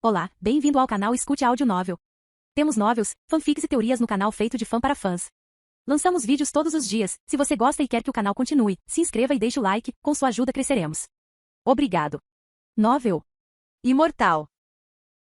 Olá, bem-vindo ao canal Escute Áudio Novel. Temos novels, fanfics e teorias no canal feito de fã para fãs. Lançamos vídeos todos os dias. Se você gosta e quer que o canal continue, se inscreva e deixe o like, com sua ajuda cresceremos. Obrigado. Novel Imortal.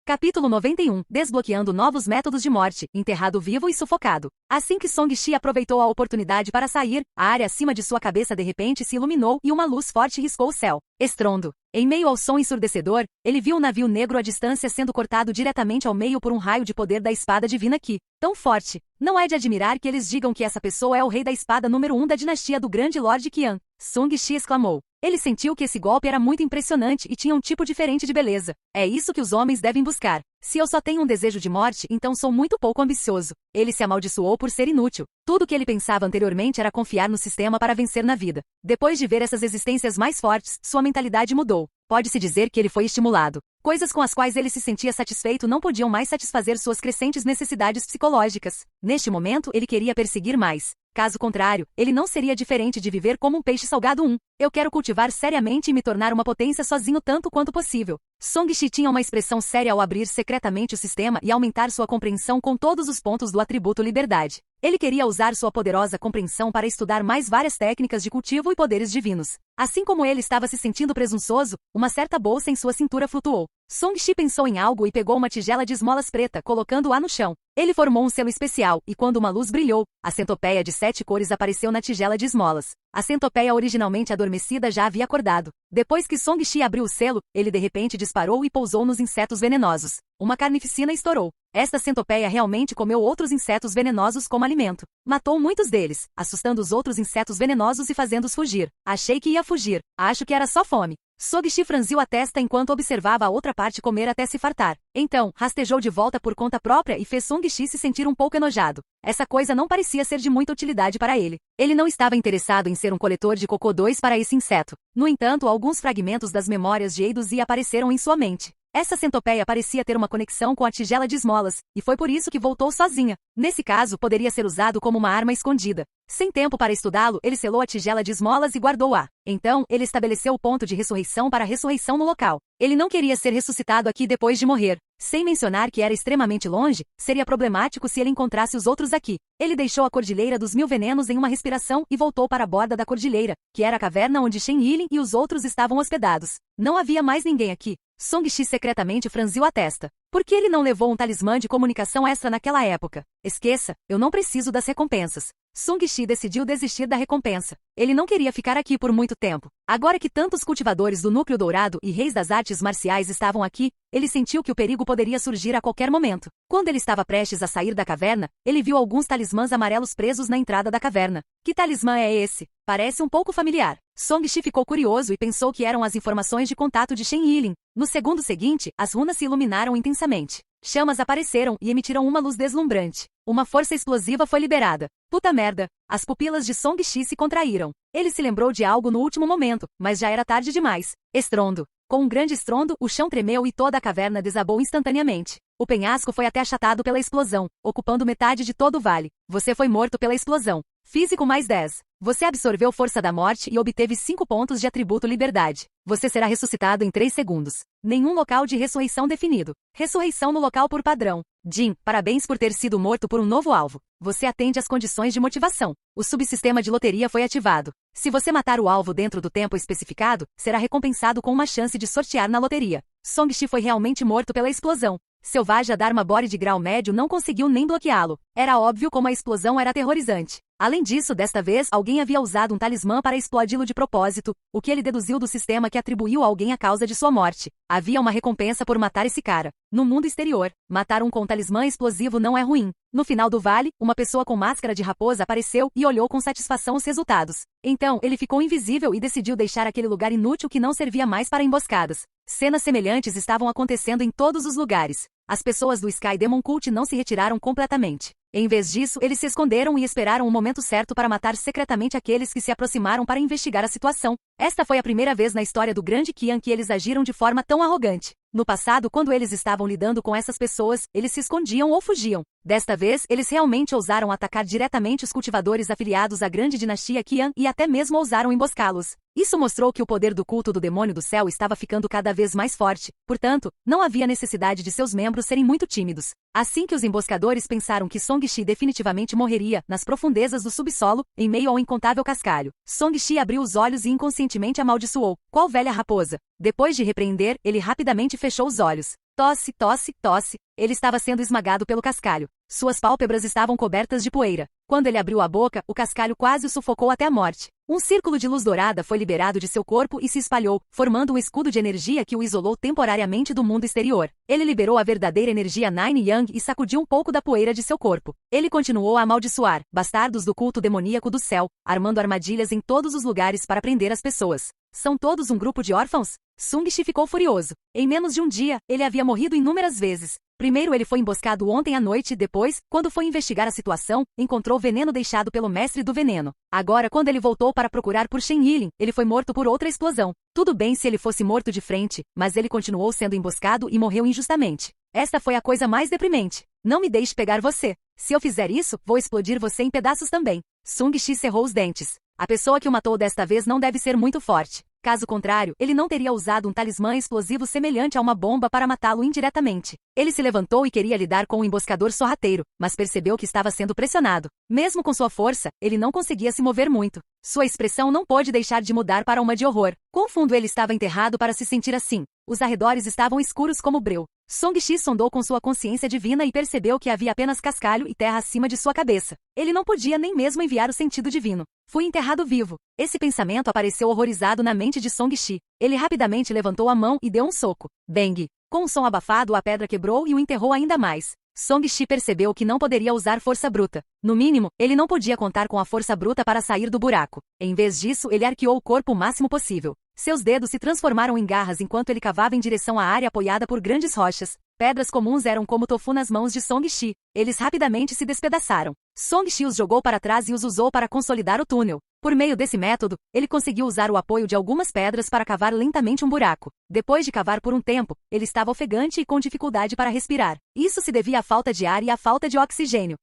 Capítulo 91, Desbloqueando novos métodos de morte, enterrado vivo e sufocado. Assim que Song-Shi aproveitou a oportunidade para sair, a área acima de sua cabeça de repente se iluminou e uma luz forte riscou o céu. Estrondo. Em meio ao som ensurdecedor, ele viu um navio negro à distância sendo cortado diretamente ao meio por um raio de poder da espada divina que, tão forte, não é de admirar que eles digam que essa pessoa é o rei da espada número 1 da dinastia do grande Lord Qian. Song-Shi exclamou. Ele sentiu que esse golpe era muito impressionante e tinha um tipo diferente de beleza. É isso que os homens devem buscar. Se eu só tenho um desejo de morte, então sou muito pouco ambicioso. Ele se amaldiçoou por ser inútil. Tudo o que ele pensava anteriormente era confiar no sistema para vencer na vida. Depois de ver essas existências mais fortes, sua mentalidade mudou. Pode-se dizer que ele foi estimulado. Coisas com as quais ele se sentia satisfeito não podiam mais satisfazer suas crescentes necessidades psicológicas. Neste momento, ele queria perseguir mais. Caso contrário, ele não seria diferente de viver como um peixe salgado. Eu quero cultivar seriamente e me tornar uma potência sozinho tanto quanto possível. Song-Shi tinha uma expressão séria ao abrir secretamente o sistema e aumentar sua compreensão com todos os pontos do atributo liberdade. Ele queria usar sua poderosa compreensão para estudar mais várias técnicas de cultivo e poderes divinos. Assim como ele estava se sentindo presunçoso, uma certa bolsa em sua cintura flutuou. Song-Shi pensou em algo e pegou uma tigela de esmolas preta, colocando-a no chão. Ele formou um selo especial, e quando uma luz brilhou, a centopeia de 7 cores apareceu na tigela de esmolas. A centopeia originalmente adormecida já havia acordado. Depois que Song-Shi abriu o selo, ele de repente disparou e pousou nos insetos venenosos. Uma carnificina estourou. Esta centopeia realmente comeu outros insetos venenosos como alimento. Matou muitos deles, assustando os outros insetos venenosos e fazendo-os fugir. Achei que ia fugir. Acho que era só fome. Song-Shi franziu a testa enquanto observava a outra parte comer até se fartar. Então, rastejou de volta por conta própria e fez Song-Shi se sentir um pouco enojado. Essa coisa não parecia ser de muita utilidade para ele. Ele não estava interessado em ser um coletor de cocô 2 para esse inseto. No entanto, alguns fragmentos das memórias de Eidos apareceram em sua mente. Essa centopeia parecia ter uma conexão com a tigela de esmolas, e foi por isso que voltou sozinha. Nesse caso, poderia ser usado como uma arma escondida. Sem tempo para estudá-lo, ele selou a tigela de esmolas e guardou-a. Então, ele estabeleceu o ponto de ressurreição para a ressurreição no local. Ele não queria ser ressuscitado aqui depois de morrer. Sem mencionar que era extremamente longe, seria problemático se ele encontrasse os outros aqui. Ele deixou a Cordilheira dos Mil Venenos em uma respiração e voltou para a borda da cordilheira, que era a caverna onde Shen Yilin e os outros estavam hospedados. Não havia mais ninguém aqui. Song-Shi secretamente franziu a testa. Por que ele não levou um talismã de comunicação extra naquela época? Esqueça, eu não preciso das recompensas. Song-Shi decidiu desistir da recompensa. Ele não queria ficar aqui por muito tempo. Agora que tantos cultivadores do Núcleo Dourado e reis das artes marciais estavam aqui, ele sentiu que o perigo poderia surgir a qualquer momento. Quando ele estava prestes a sair da caverna, ele viu alguns talismãs amarelos presos na entrada da caverna. Que talismã é esse? Parece um pouco familiar. Song-Shi ficou curioso e pensou que eram as informações de contato de Shen Yilin. No segundo seguinte, as runas se iluminaram intensamente. Chamas apareceram e emitiram uma luz deslumbrante. Uma força explosiva foi liberada. Puta merda! As pupilas de Song-Shi se contraíram. Ele se lembrou de algo no último momento, mas já era tarde demais. Estrondo. Com um grande estrondo, o chão tremeu e toda a caverna desabou instantaneamente. O penhasco foi até achatado pela explosão, ocupando metade de todo o vale. Você foi morto pela explosão. Físico mais 10. Você absorveu força da morte e obteve 5 pontos de atributo liberdade. Você será ressuscitado em 3 segundos. Nenhum local de ressurreição definido. Ressurreição no local por padrão. Jin, parabéns por ter sido morto por um novo alvo. Você atende às condições de motivação. O subsistema de loteria foi ativado. Se você matar o alvo dentro do tempo especificado, será recompensado com uma chance de sortear na loteria. Song-Shi foi realmente morto pela explosão. Seu Vaja Dharma Bore de grau médio não conseguiu nem bloqueá-lo. Era óbvio como a explosão era aterrorizante. Além disso, desta vez, alguém havia usado um talismã para explodi-lo de propósito, o que ele deduziu do sistema que atribuiu a alguém a causa de sua morte. Havia uma recompensa por matar esse cara. No mundo exterior, matar um com talismã explosivo não é ruim. No final do vale, uma pessoa com máscara de raposa apareceu e olhou com satisfação os resultados. Então, ele ficou invisível e decidiu deixar aquele lugar inútil que não servia mais para emboscadas. Cenas semelhantes estavam acontecendo em todos os lugares. As pessoas do Sky Demon Cult não se retiraram completamente. Em vez disso, eles se esconderam e esperaram o momento certo para matar secretamente aqueles que se aproximaram para investigar a situação. Esta foi a primeira vez na história do Grande Qian que eles agiram de forma tão arrogante. No passado, quando eles estavam lidando com essas pessoas, eles se escondiam ou fugiam. Desta vez, eles realmente ousaram atacar diretamente os cultivadores afiliados à grande dinastia Qian e até mesmo ousaram emboscá-los. Isso mostrou que o poder do culto do demônio do céu estava ficando cada vez mais forte, portanto, não havia necessidade de seus membros serem muito tímidos. Assim que os emboscadores pensaram que Song-Shi definitivamente morreria nas profundezas do subsolo, em meio ao incontável cascalho, Song-Shi abriu os olhos e inconscientemente amaldiçoou: qual velha raposa? Depois de repreender, ele rapidamente fechou os olhos. Tosse, tosse, tosse. Ele estava sendo esmagado pelo cascalho. Suas pálpebras estavam cobertas de poeira. Quando ele abriu a boca, o cascalho quase o sufocou até a morte. Um círculo de luz dourada foi liberado de seu corpo e se espalhou, formando um escudo de energia que o isolou temporariamente do mundo exterior. Ele liberou a verdadeira energia Nine Yang e sacudiu um pouco da poeira de seu corpo. Ele continuou a amaldiçoar, bastardos do culto demoníaco do céu, armando armadilhas em todos os lugares para prender as pessoas. São todos um grupo de órfãos? Sung-Shi ficou furioso. Em menos de um dia, ele havia morrido inúmeras vezes. Primeiro ele foi emboscado ontem à noite e depois, quando foi investigar a situação, encontrou veneno deixado pelo mestre do veneno. Agora, quando ele voltou para procurar por Shen Yilin, ele foi morto por outra explosão. Tudo bem se ele fosse morto de frente, mas ele continuou sendo emboscado e morreu injustamente. Esta foi a coisa mais deprimente. Não me deixe pegar você. Se eu fizer isso, vou explodir você em pedaços também. Sung-Shi cerrou os dentes. A pessoa que o matou desta vez não deve ser muito forte. Caso contrário, ele não teria usado um talismã explosivo semelhante a uma bomba para matá-lo indiretamente. Ele se levantou e queria lidar com o emboscador sorrateiro, mas percebeu que estava sendo pressionado. Mesmo com sua força, ele não conseguia se mover muito. Sua expressão não pôde deixar de mudar para uma de horror. Quão fundo ele estava enterrado para se sentir assim? Os arredores estavam escuros como breu. Song-Shi sondou com sua consciência divina e percebeu que havia apenas cascalho e terra acima de sua cabeça. Ele não podia nem mesmo enviar o sentido divino. Fui enterrado vivo. Esse pensamento apareceu horrorizado na mente de Song-Shi. Ele rapidamente levantou a mão e deu um soco. Bang! Com um som abafado, a pedra quebrou e o enterrou ainda mais. Song-Shi percebeu que não poderia usar força bruta. No mínimo, ele não podia contar com a força bruta para sair do buraco. Em vez disso, ele arqueou o corpo o máximo possível. Seus dedos se transformaram em garras enquanto ele cavava em direção à área apoiada por grandes rochas. Pedras comuns eram como tofu nas mãos de Song-Shi. Eles rapidamente se despedaçaram. Song-Shi os jogou para trás e os usou para consolidar o túnel. Por meio desse método, ele conseguiu usar o apoio de algumas pedras para cavar lentamente um buraco. Depois de cavar por um tempo, ele estava ofegante e com dificuldade para respirar. Isso se devia à falta de ar e à falta de oxigênio.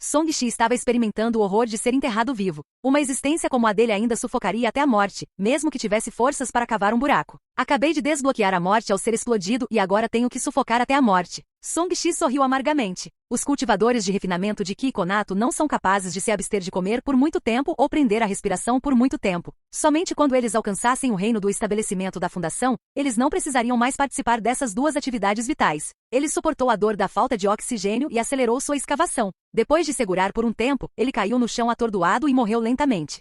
Song-Shi estava experimentando o horror de ser enterrado vivo. Uma existência como a dele ainda sufocaria até a morte, mesmo que tivesse forças para cavar um buraco. Acabei de desbloquear a morte ao ser explodido e agora tenho que sufocar até a morte. Song-Shi sorriu amargamente. Os cultivadores de refinamento de Ki Konato não são capazes de se abster de comer por muito tempo ou prender a respiração por muito tempo. Somente quando eles alcançassem o reino do estabelecimento da fundação, eles não precisariam mais participar dessas duas atividades vitais. Ele suportou a dor da falta de oxigênio e acelerou sua escavação. Depois de segurar por um tempo, ele caiu no chão atordoado e morreu lentamente.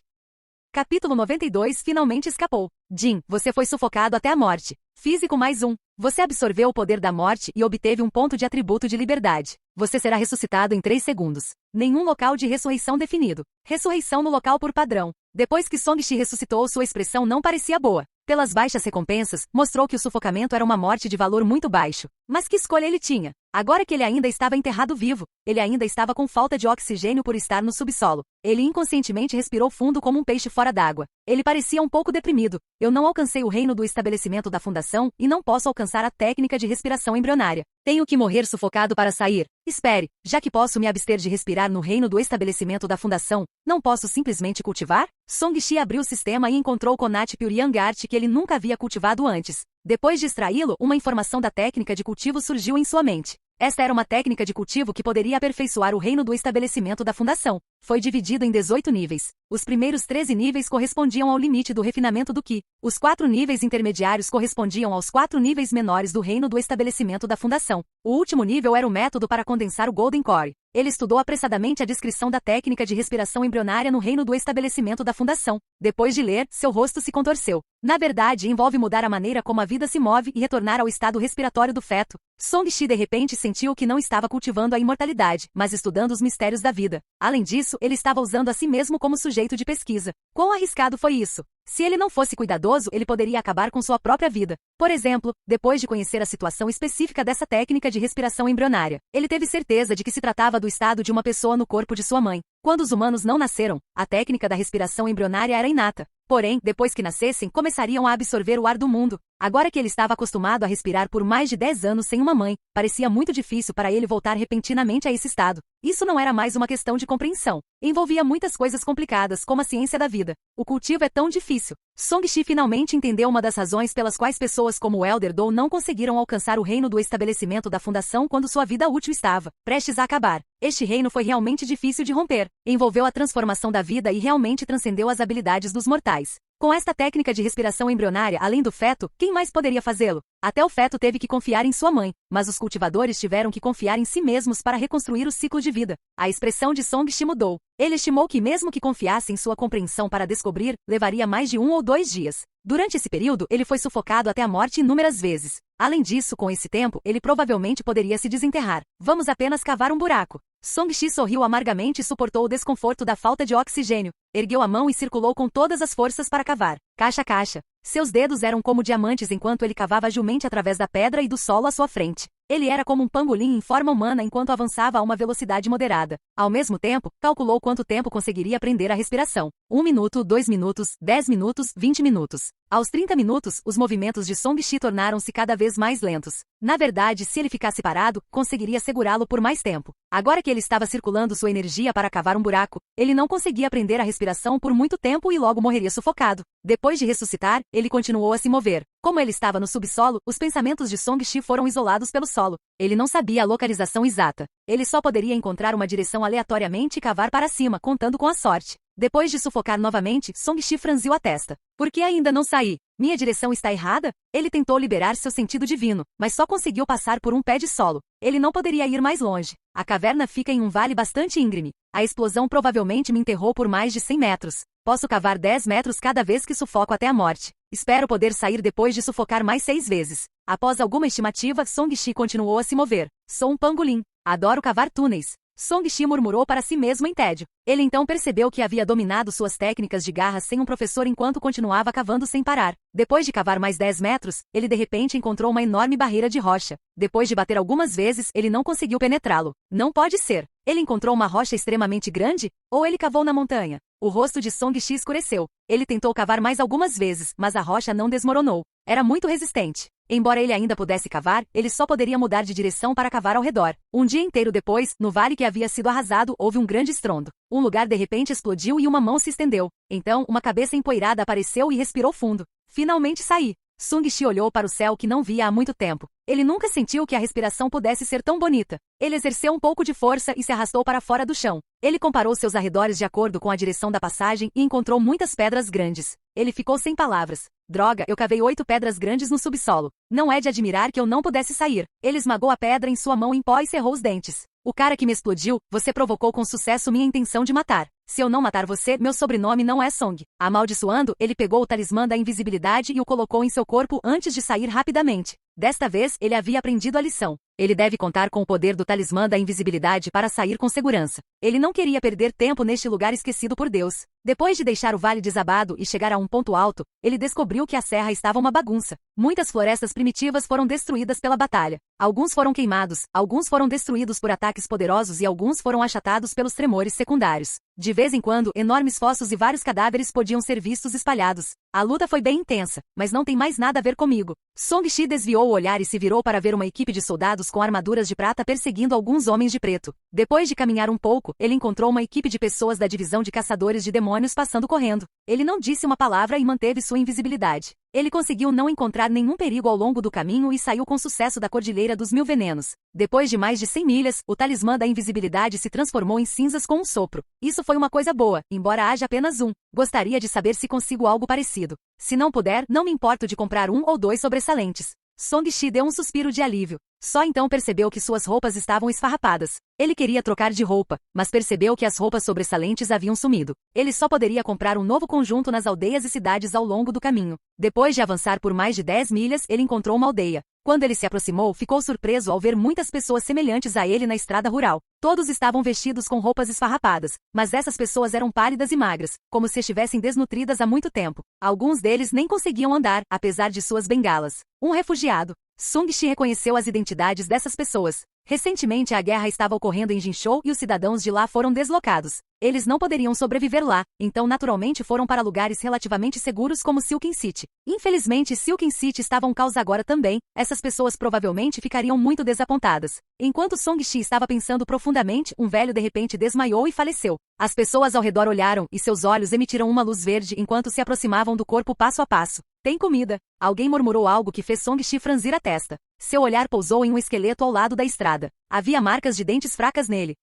Capítulo 92 finalmente escapou. Jin, você foi sufocado até a morte. Físico mais um. Você absorveu o poder da morte e obteve um ponto de atributo de liberdade. Você será ressuscitado em 3 segundos. Nenhum local de ressurreição definido. Ressurreição no local por padrão. Depois que Song-Shi ressuscitou, sua expressão não parecia boa. Pelas baixas recompensas, mostrou que o sufocamento era uma morte de valor muito baixo. Mas que escolha ele tinha? Agora que ele ainda estava enterrado vivo, ele ainda estava com falta de oxigênio por estar no subsolo. Ele inconscientemente respirou fundo como um peixe fora d'água. Ele parecia um pouco deprimido. Eu não alcancei o reino do estabelecimento da fundação e não posso alcançar a técnica de respiração embrionária. Tenho que morrer sufocado para sair. Espere, já que posso me abster de respirar no reino do estabelecimento da fundação, não posso simplesmente cultivar? Song-Shi abriu o sistema e encontrou Konat Pyuryang Art que ele nunca havia cultivado antes. Depois de extraí-lo, uma informação da técnica de cultivo surgiu em sua mente. Esta era uma técnica de cultivo que poderia aperfeiçoar o reino do estabelecimento da fundação. Foi dividido em 18 níveis. Os primeiros 13 níveis correspondiam ao limite do refinamento do Qi. Os 4 níveis intermediários correspondiam aos 4 níveis menores do reino do estabelecimento da fundação. O último nível era o método para condensar o Golden Core. Ele estudou apressadamente a descrição da técnica de respiração embrionária no reino do estabelecimento da fundação. Depois de ler, seu rosto se contorceu. Na verdade, envolve mudar a maneira como a vida se move e retornar ao estado respiratório do feto. Song-Shi de repente sentiu que não estava cultivando a imortalidade, mas estudando os mistérios da vida. Além disso, ele estava usando a si mesmo como sujeito de pesquisa. Quão arriscado foi isso? Se ele não fosse cuidadoso, ele poderia acabar com sua própria vida. Por exemplo, depois de conhecer a situação específica dessa técnica de respiração embrionária, ele teve certeza de que se tratava do estado de uma pessoa no corpo de sua mãe. Quando os humanos não nasceram, a técnica da respiração embrionária era inata. Porém, depois que nascessem, começariam a absorver o ar do mundo. Agora que ele estava acostumado a respirar por mais de 10 anos sem uma mãe, parecia muito difícil para ele voltar repentinamente a esse estado. Isso não era mais uma questão de compreensão. Envolvia muitas coisas complicadas, como a ciência da vida. O cultivo é tão difícil. Song-Shi finalmente entendeu uma das razões pelas quais pessoas como o Elder Do não conseguiram alcançar o reino do estabelecimento da fundação quando sua vida útil estava prestes a acabar. Este reino foi realmente difícil de romper. Envolveu a transformação da vida e realmente transcendeu as habilidades dos mortais. Com esta técnica de respiração embrionária, além do feto, quem mais poderia fazê-lo? Até o feto teve que confiar em sua mãe, mas os cultivadores tiveram que confiar em si mesmos para reconstruir o ciclo de vida. A expressão de Song-Shi mudou. Ele estimou que mesmo que confiasse em sua compreensão para descobrir, levaria mais de 1 ou 2 dias. Durante esse período, ele foi sufocado até a morte inúmeras vezes. Além disso, com esse tempo, ele provavelmente poderia se desenterrar. Vamos apenas cavar um buraco. Song-Shi sorriu amargamente e suportou o desconforto da falta de oxigênio. Ergueu a mão e circulou com todas as forças para cavar. Caixa a caixa. Seus dedos eram como diamantes enquanto ele cavava agilmente através da pedra e do solo à sua frente. Ele era como um pangolim em forma humana enquanto avançava a uma velocidade moderada. Ao mesmo tempo, calculou quanto tempo conseguiria prender a respiração. 1 minuto, 2 minutos, 10 minutos, 20 minutos. Aos 30 minutos, os movimentos de Song-Shi tornaram-se cada vez mais lentos. Na verdade, se ele ficasse parado, conseguiria segurá-lo por mais tempo. Agora que ele estava circulando sua energia para cavar um buraco, ele não conseguia prender a respiração por muito tempo e logo morreria sufocado. Depois de ressuscitar, ele continuou a se mover. Como ele estava no subsolo, os pensamentos de Song-Shi foram isolados pelo solo. Ele não sabia a localização exata. Ele só poderia encontrar uma direção aleatoriamente e cavar para cima, contando com a sorte. Depois de sufocar novamente, Song-Shi franziu a testa. Por que ainda não saí? Minha direção está errada? Ele tentou liberar seu sentido divino, mas só conseguiu passar por um pé de solo. Ele não poderia ir mais longe. A caverna fica em um vale bastante íngreme. A explosão provavelmente me enterrou por mais de 100 metros. Posso cavar 10 metros cada vez que sufoco até a morte. Espero poder sair depois de sufocar mais 6 vezes. Após alguma estimativa, Song-Shi continuou a se mover. Sou um pangolim. Adoro cavar túneis. Song-Shi murmurou para si mesmo em tédio. Ele então percebeu que havia dominado suas técnicas de garra sem um professor enquanto continuava cavando sem parar. Depois de cavar mais 10 metros, ele de repente encontrou uma enorme barreira de rocha. Depois de bater algumas vezes, ele não conseguiu penetrá-lo. Não pode ser. Ele encontrou uma rocha extremamente grande? Ou ele cavou na montanha? O rosto de Song-Shi escureceu. Ele tentou cavar mais algumas vezes, mas a rocha não desmoronou. Era muito resistente. Embora ele ainda pudesse cavar, ele só poderia mudar de direção para cavar ao redor. Um dia inteiro depois, no vale que havia sido arrasado, houve um grande estrondo. Um lugar de repente explodiu e uma mão se estendeu. Então, uma cabeça empoeirada apareceu e respirou fundo. Finalmente saí. Song-Shi olhou para o céu que não via há muito tempo. Ele nunca sentiu que a respiração pudesse ser tão bonita. Ele exerceu um pouco de força e se arrastou para fora do chão. Ele comparou seus arredores de acordo com a direção da passagem e encontrou muitas pedras grandes. Ele ficou sem palavras. Droga, eu cavei 8 pedras grandes no subsolo. Não é de admirar que eu não pudesse sair. Ele esmagou a pedra em sua mão em pó e cerrou os dentes. O cara que me explodiu, você provocou com sucesso minha intenção de matar. Se eu não matar você, meu sobrenome não é Song. Amaldiçoando, ele pegou o talismã da invisibilidade e o colocou em seu corpo antes de sair rapidamente. Desta vez, ele havia aprendido a lição. Ele deve contar com o poder do talismã da invisibilidade para sair com segurança. Ele não queria perder tempo neste lugar esquecido por Deus. Depois de deixar o vale desabado e chegar a um ponto alto, ele descobriu que a serra estava uma bagunça. Muitas florestas primitivas foram destruídas pela batalha. Alguns foram queimados, alguns foram destruídos por ataques poderosos e alguns foram achatados pelos tremores secundários. De vez em quando, enormes fossos e vários cadáveres podiam ser vistos espalhados. A luta foi bem intensa, mas não tem mais nada a ver comigo. Song-Shi desviou o olhar e se virou para ver uma equipe de soldados com armaduras de prata perseguindo alguns homens de preto. Depois de caminhar um pouco, ele encontrou uma equipe de pessoas da divisão de caçadores de demônios passando correndo. Ele não disse uma palavra e manteve sua invisibilidade. Ele conseguiu não encontrar nenhum perigo ao longo do caminho e saiu com sucesso da Cordilheira dos Mil Venenos. Depois de mais de 100 milhas, o talismã da invisibilidade se transformou em cinzas com um sopro. Isso foi uma coisa boa, embora haja apenas um. Gostaria de saber se consigo algo parecido. Se não puder, não me importo de comprar 1 ou 2 sobressalentes. Song-Shi deu um suspiro de alívio. Só então percebeu que suas roupas estavam esfarrapadas. Ele queria trocar de roupa, mas percebeu que as roupas sobressalentes haviam sumido. Ele só poderia comprar um novo conjunto nas aldeias e cidades ao longo do caminho. Depois de avançar por mais de 10 milhas, ele encontrou uma aldeia. Quando ele se aproximou, ficou surpreso ao ver muitas pessoas semelhantes a ele na estrada rural. Todos estavam vestidos com roupas esfarrapadas, mas essas pessoas eram pálidas e magras, como se estivessem desnutridas há muito tempo. Alguns deles nem conseguiam andar, apesar de suas bengalas. Um refugiado. Song-Shi reconheceu as identidades dessas pessoas. Recentemente a guerra estava ocorrendo em Jinzhou e os cidadãos de lá foram deslocados. Eles não poderiam sobreviver lá, então naturalmente foram para lugares relativamente seguros como Silken City. Infelizmente Silken City estava um caos agora também, essas pessoas provavelmente ficariam muito desapontadas. Enquanto Song Shi estava pensando profundamente, um velho de repente desmaiou e faleceu. As pessoas ao redor olharam e seus olhos emitiram uma luz verde enquanto se aproximavam do corpo passo a passo. Tem comida. Alguém murmurou algo que fez Song Shi franzir a testa. Seu olhar pousou em um esqueleto ao lado da estrada. Havia marcas de dentes fracas nele.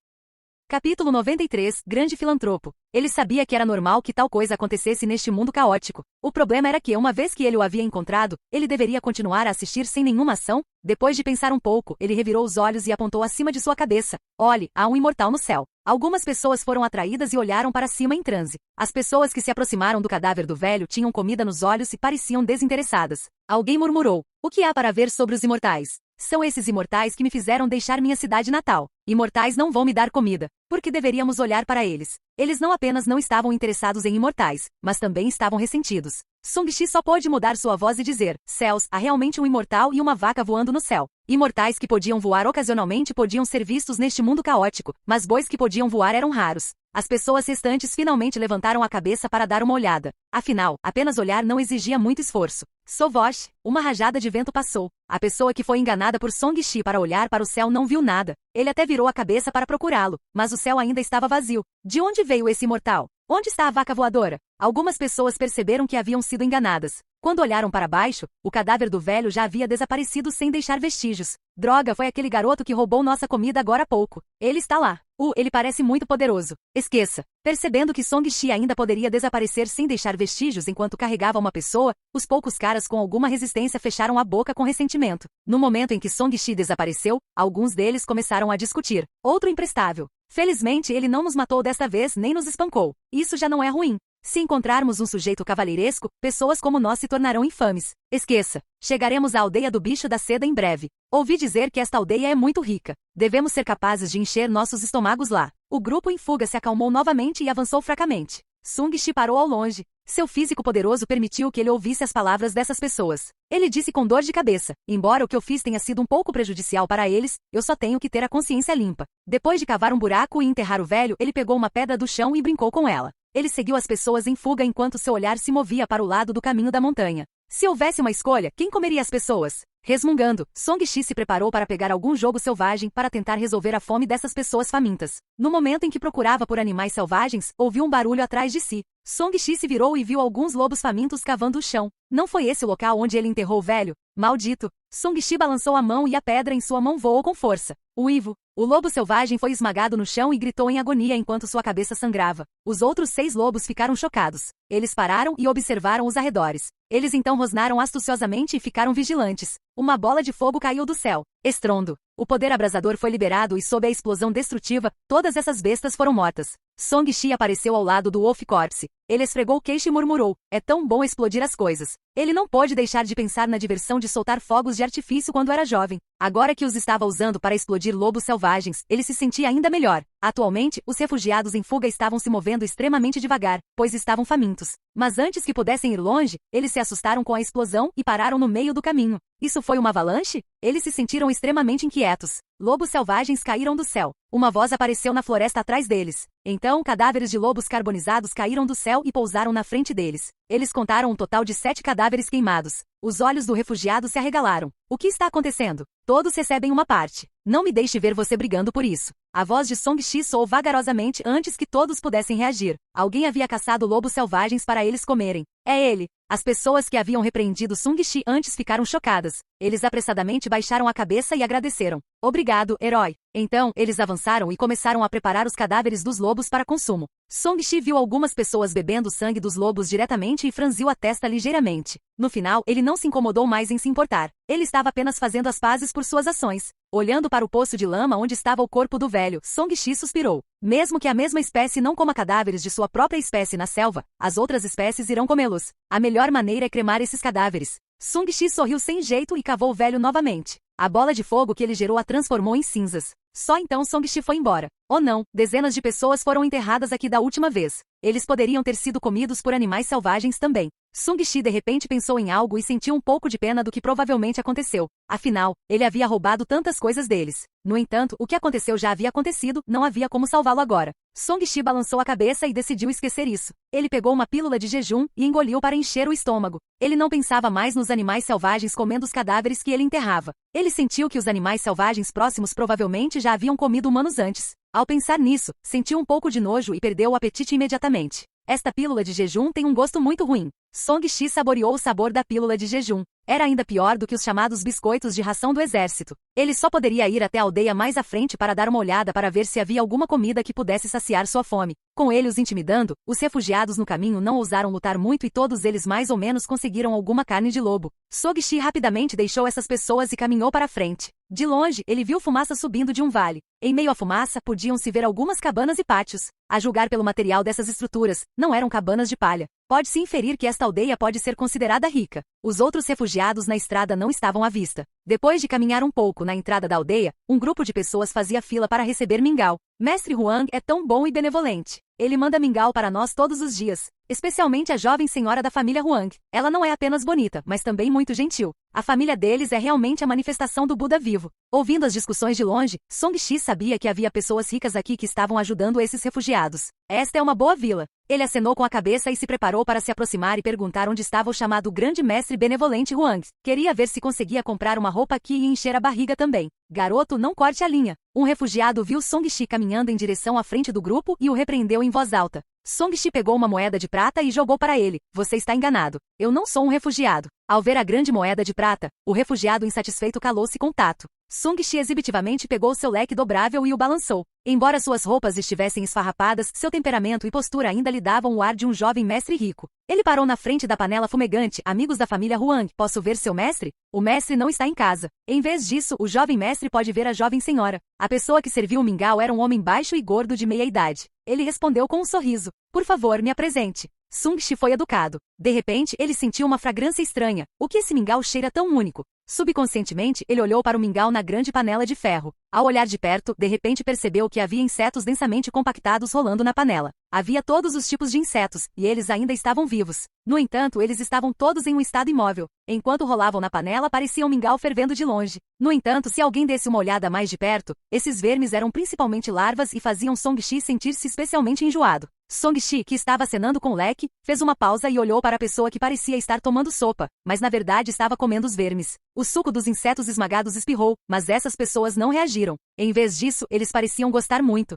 Capítulo 93, Grande Filantropo. Ele sabia que era normal que tal coisa acontecesse neste mundo caótico. O problema era que, uma vez que ele o havia encontrado, ele deveria continuar a assistir sem nenhuma ação? Depois de pensar um pouco, ele revirou os olhos e apontou acima de sua cabeça. Olhe, há um imortal no céu. Algumas pessoas foram atraídas e olharam para cima em transe. As pessoas que se aproximaram do cadáver do velho tinham comida nos olhos e pareciam desinteressadas. Alguém murmurou: o que há para ver sobre os imortais? São esses imortais que me fizeram deixar minha cidade natal. Imortais não vão me dar comida. Por que deveríamos olhar para eles? Eles não apenas não estavam interessados em imortais, mas também estavam ressentidos. Song Shi só pôde mudar sua voz e dizer: céus, há realmente um imortal e uma vaca voando no céu. Imortais que podiam voar ocasionalmente podiam ser vistos neste mundo caótico, mas bois que podiam voar eram raros. As pessoas restantes finalmente levantaram a cabeça para dar uma olhada. Afinal, apenas olhar não exigia muito esforço. Sovosh, uma rajada de vento passou. A pessoa que foi enganada por Song Shi para olhar para o céu não viu nada. Ele até virou a cabeça para procurá-lo, mas o céu ainda estava vazio. De onde veio esse imortal? Onde está a vaca voadora? Algumas pessoas perceberam que haviam sido enganadas. Quando olharam para baixo, o cadáver do velho já havia desaparecido sem deixar vestígios. Droga, foi aquele garoto que roubou nossa comida agora há pouco. Ele está lá. Ele parece muito poderoso. Esqueça. Percebendo que Song Shi ainda poderia desaparecer sem deixar vestígios enquanto carregava uma pessoa, os poucos caras com alguma resistência fecharam a boca com ressentimento. No momento em que Song Shi desapareceu, alguns deles começaram a discutir. Outro imprestável. Felizmente ele não nos matou desta vez nem nos espancou. Isso já não é ruim. Se encontrarmos um sujeito cavalheiresco, pessoas como nós se tornarão infames. Esqueça. Chegaremos à aldeia do bicho da seda em breve. Ouvi dizer que esta aldeia é muito rica. Devemos ser capazes de encher nossos estômagos lá. O grupo em fuga se acalmou novamente e avançou fracamente. Sung Shi parou ao longe. Seu físico poderoso permitiu que ele ouvisse as palavras dessas pessoas. Ele disse com dor de cabeça: embora o que eu fiz tenha sido um pouco prejudicial para eles, eu só tenho que ter a consciência limpa. Depois de cavar um buraco e enterrar o velho, ele pegou uma pedra do chão e brincou com ela. Ele seguiu as pessoas em fuga enquanto seu olhar se movia para o lado do caminho da montanha. Se houvesse uma escolha, quem comeria as pessoas? Resmungando, Song Shi se preparou para pegar algum jogo selvagem para tentar resolver a fome dessas pessoas famintas. No momento em que procurava por animais selvagens, ouviu um barulho atrás de si. Song Shi se virou e viu alguns lobos famintos cavando o chão. Não foi esse o local onde ele enterrou o velho? Maldito! Song Shi balançou a mão e a pedra em sua mão voou com força. Uivo! O lobo selvagem foi esmagado no chão e gritou em agonia enquanto sua cabeça sangrava. Os outros 6 lobos ficaram chocados. Eles pararam e observaram os arredores. Eles então rosnaram astuciosamente e ficaram vigilantes. Uma bola de fogo caiu do céu. Estrondo. O poder abrasador foi liberado e sob a explosão destrutiva, todas essas bestas foram mortas. Song Shi apareceu ao lado do Wolf Corpse. Ele esfregou o queixo e murmurou: é tão bom explodir as coisas. Ele não pôde deixar de pensar na diversão de soltar fogos de artifício quando era jovem. Agora que os estava usando para explodir lobos selvagens, ele se sentia ainda melhor. Atualmente, os refugiados em fuga estavam se movendo extremamente devagar, pois estavam famintos. Mas antes que pudessem ir longe, eles se assustaram com a explosão e pararam no meio do caminho. Isso foi uma avalanche? Eles se sentiram extremamente inquietos. Lobos selvagens caíram do céu. Uma voz apareceu na floresta atrás deles. Então, cadáveres de lobos carbonizados caíram do céu e pousaram na frente deles. Eles contaram um total de 7 cadáveres queimados. Os olhos do refugiado se arregalaram. O que está acontecendo? Todos recebem uma parte. Não me deixe ver você brigando por isso. A voz de Song Shi soou vagarosamente antes que todos pudessem reagir. Alguém havia caçado lobos selvagens para eles comerem. É ele. As pessoas que haviam repreendido Sung Shi antes ficaram chocadas. Eles apressadamente baixaram a cabeça e agradeceram. Obrigado, herói. Então, eles avançaram e começaram a preparar os cadáveres dos lobos para consumo. Song Shi viu algumas pessoas bebendo o sangue dos lobos diretamente e franziu a testa ligeiramente. No final, ele não se incomodou mais em se importar. Ele estava apenas fazendo as pazes por suas ações. Olhando para o poço de lama onde estava o corpo do velho, Song Shi suspirou. Mesmo que a mesma espécie não coma cadáveres de sua própria espécie na selva, as outras espécies irão comê-los. A melhor maneira é cremar esses cadáveres. Sung Shi sorriu sem jeito e cavou o velho novamente. A bola de fogo que ele gerou a transformou em cinzas. Só então Song Shi foi embora. Oh não, dezenas de pessoas foram enterradas aqui da última vez. Eles poderiam ter sido comidos por animais selvagens também. Sung-shi de repente pensou em algo e sentiu um pouco de pena do que provavelmente aconteceu. Afinal, ele havia roubado tantas coisas deles. No entanto, o que aconteceu já havia acontecido, não havia como salvá-lo agora. Sung-shi balançou a cabeça e decidiu esquecer isso. Ele pegou uma pílula de jejum e engoliu para encher o estômago. Ele não pensava mais nos animais selvagens comendo os cadáveres que ele enterrava. Ele sentiu que os animais selvagens próximos provavelmente já haviam comido humanos antes. Ao pensar nisso, sentiu um pouco de nojo e perdeu o apetite imediatamente. Esta pílula de jejum tem um gosto muito ruim. Song-shi saboreou o sabor da pílula de jejum. Era ainda pior do que os chamados biscoitos de ração do exército. Ele só poderia ir até a aldeia mais à frente para dar uma olhada para ver se havia alguma comida que pudesse saciar sua fome. Com ele os intimidando, os refugiados no caminho não ousaram lutar muito e todos eles mais ou menos conseguiram alguma carne de lobo. Song-shi rapidamente deixou essas pessoas e caminhou para a frente. De longe, ele viu fumaça subindo de um vale. Em meio à fumaça, podiam-se ver algumas cabanas e pátios. A julgar pelo material dessas estruturas, não eram cabanas de palha. Pode-se inferir que esta aldeia pode ser considerada rica. Os outros refugiados na estrada não estavam à vista. Depois de caminhar um pouco na entrada da aldeia, um grupo de pessoas fazia fila para receber mingau. Mestre Huang é tão bom e benevolente. Ele manda mingau para nós todos os dias, especialmente a jovem senhora da família Huang. Ela não é apenas bonita, mas também muito gentil. A família deles é realmente a manifestação do Buda vivo. Ouvindo as discussões de longe, Song-shi sabia que havia pessoas ricas aqui que estavam ajudando esses refugiados. Esta é uma boa vila. Ele acenou com a cabeça e se preparou para se aproximar e perguntar onde estava o chamado grande mestre benevolente Huang. Queria ver se conseguia comprar uma roupa aqui e encher a barriga também. Garoto, não corte a linha. Um refugiado viu Song-shi caminhando em direção à frente do grupo e o repreendeu em voz alta. Song-shi pegou uma moeda de prata e jogou para ele. Você está enganado. Eu não sou um refugiado. Ao ver a grande moeda de prata, o refugiado insatisfeito calou-se com tato. Sung-shi exibitivamente pegou seu leque dobrável e o balançou. Embora suas roupas estivessem esfarrapadas, seu temperamento e postura ainda lhe davam o ar de um jovem mestre rico. Ele parou na frente da panela fumegante. Amigos da família Huang, posso ver seu mestre? O mestre não está em casa. Em vez disso, o jovem mestre pode ver a jovem senhora. A pessoa que serviu o mingau era um homem baixo e gordo de meia idade. Ele respondeu com um sorriso. Por favor, me apresente. Sung-shi foi educado. De repente, ele sentiu uma fragrância estranha. O que esse mingau cheira tão único? Subconscientemente, ele olhou para o mingau na grande panela de ferro. Ao olhar de perto, de repente percebeu que havia insetos densamente compactados rolando na panela. Havia todos os tipos de insetos, e eles ainda estavam vivos. No entanto, eles estavam todos em um estado imóvel. Enquanto rolavam na panela, parecia um mingau fervendo de longe. No entanto, se alguém desse uma olhada mais de perto, esses vermes eram principalmente larvas e faziam Song-shi sentir-se especialmente enjoado. Song-shi, que estava acenando com o leque, fez uma pausa e olhou para a pessoa que parecia estar tomando sopa, mas na verdade estava comendo os vermes. O suco dos insetos esmagados espirrou, mas essas pessoas não reagiram. Em vez disso, eles pareciam gostar muito.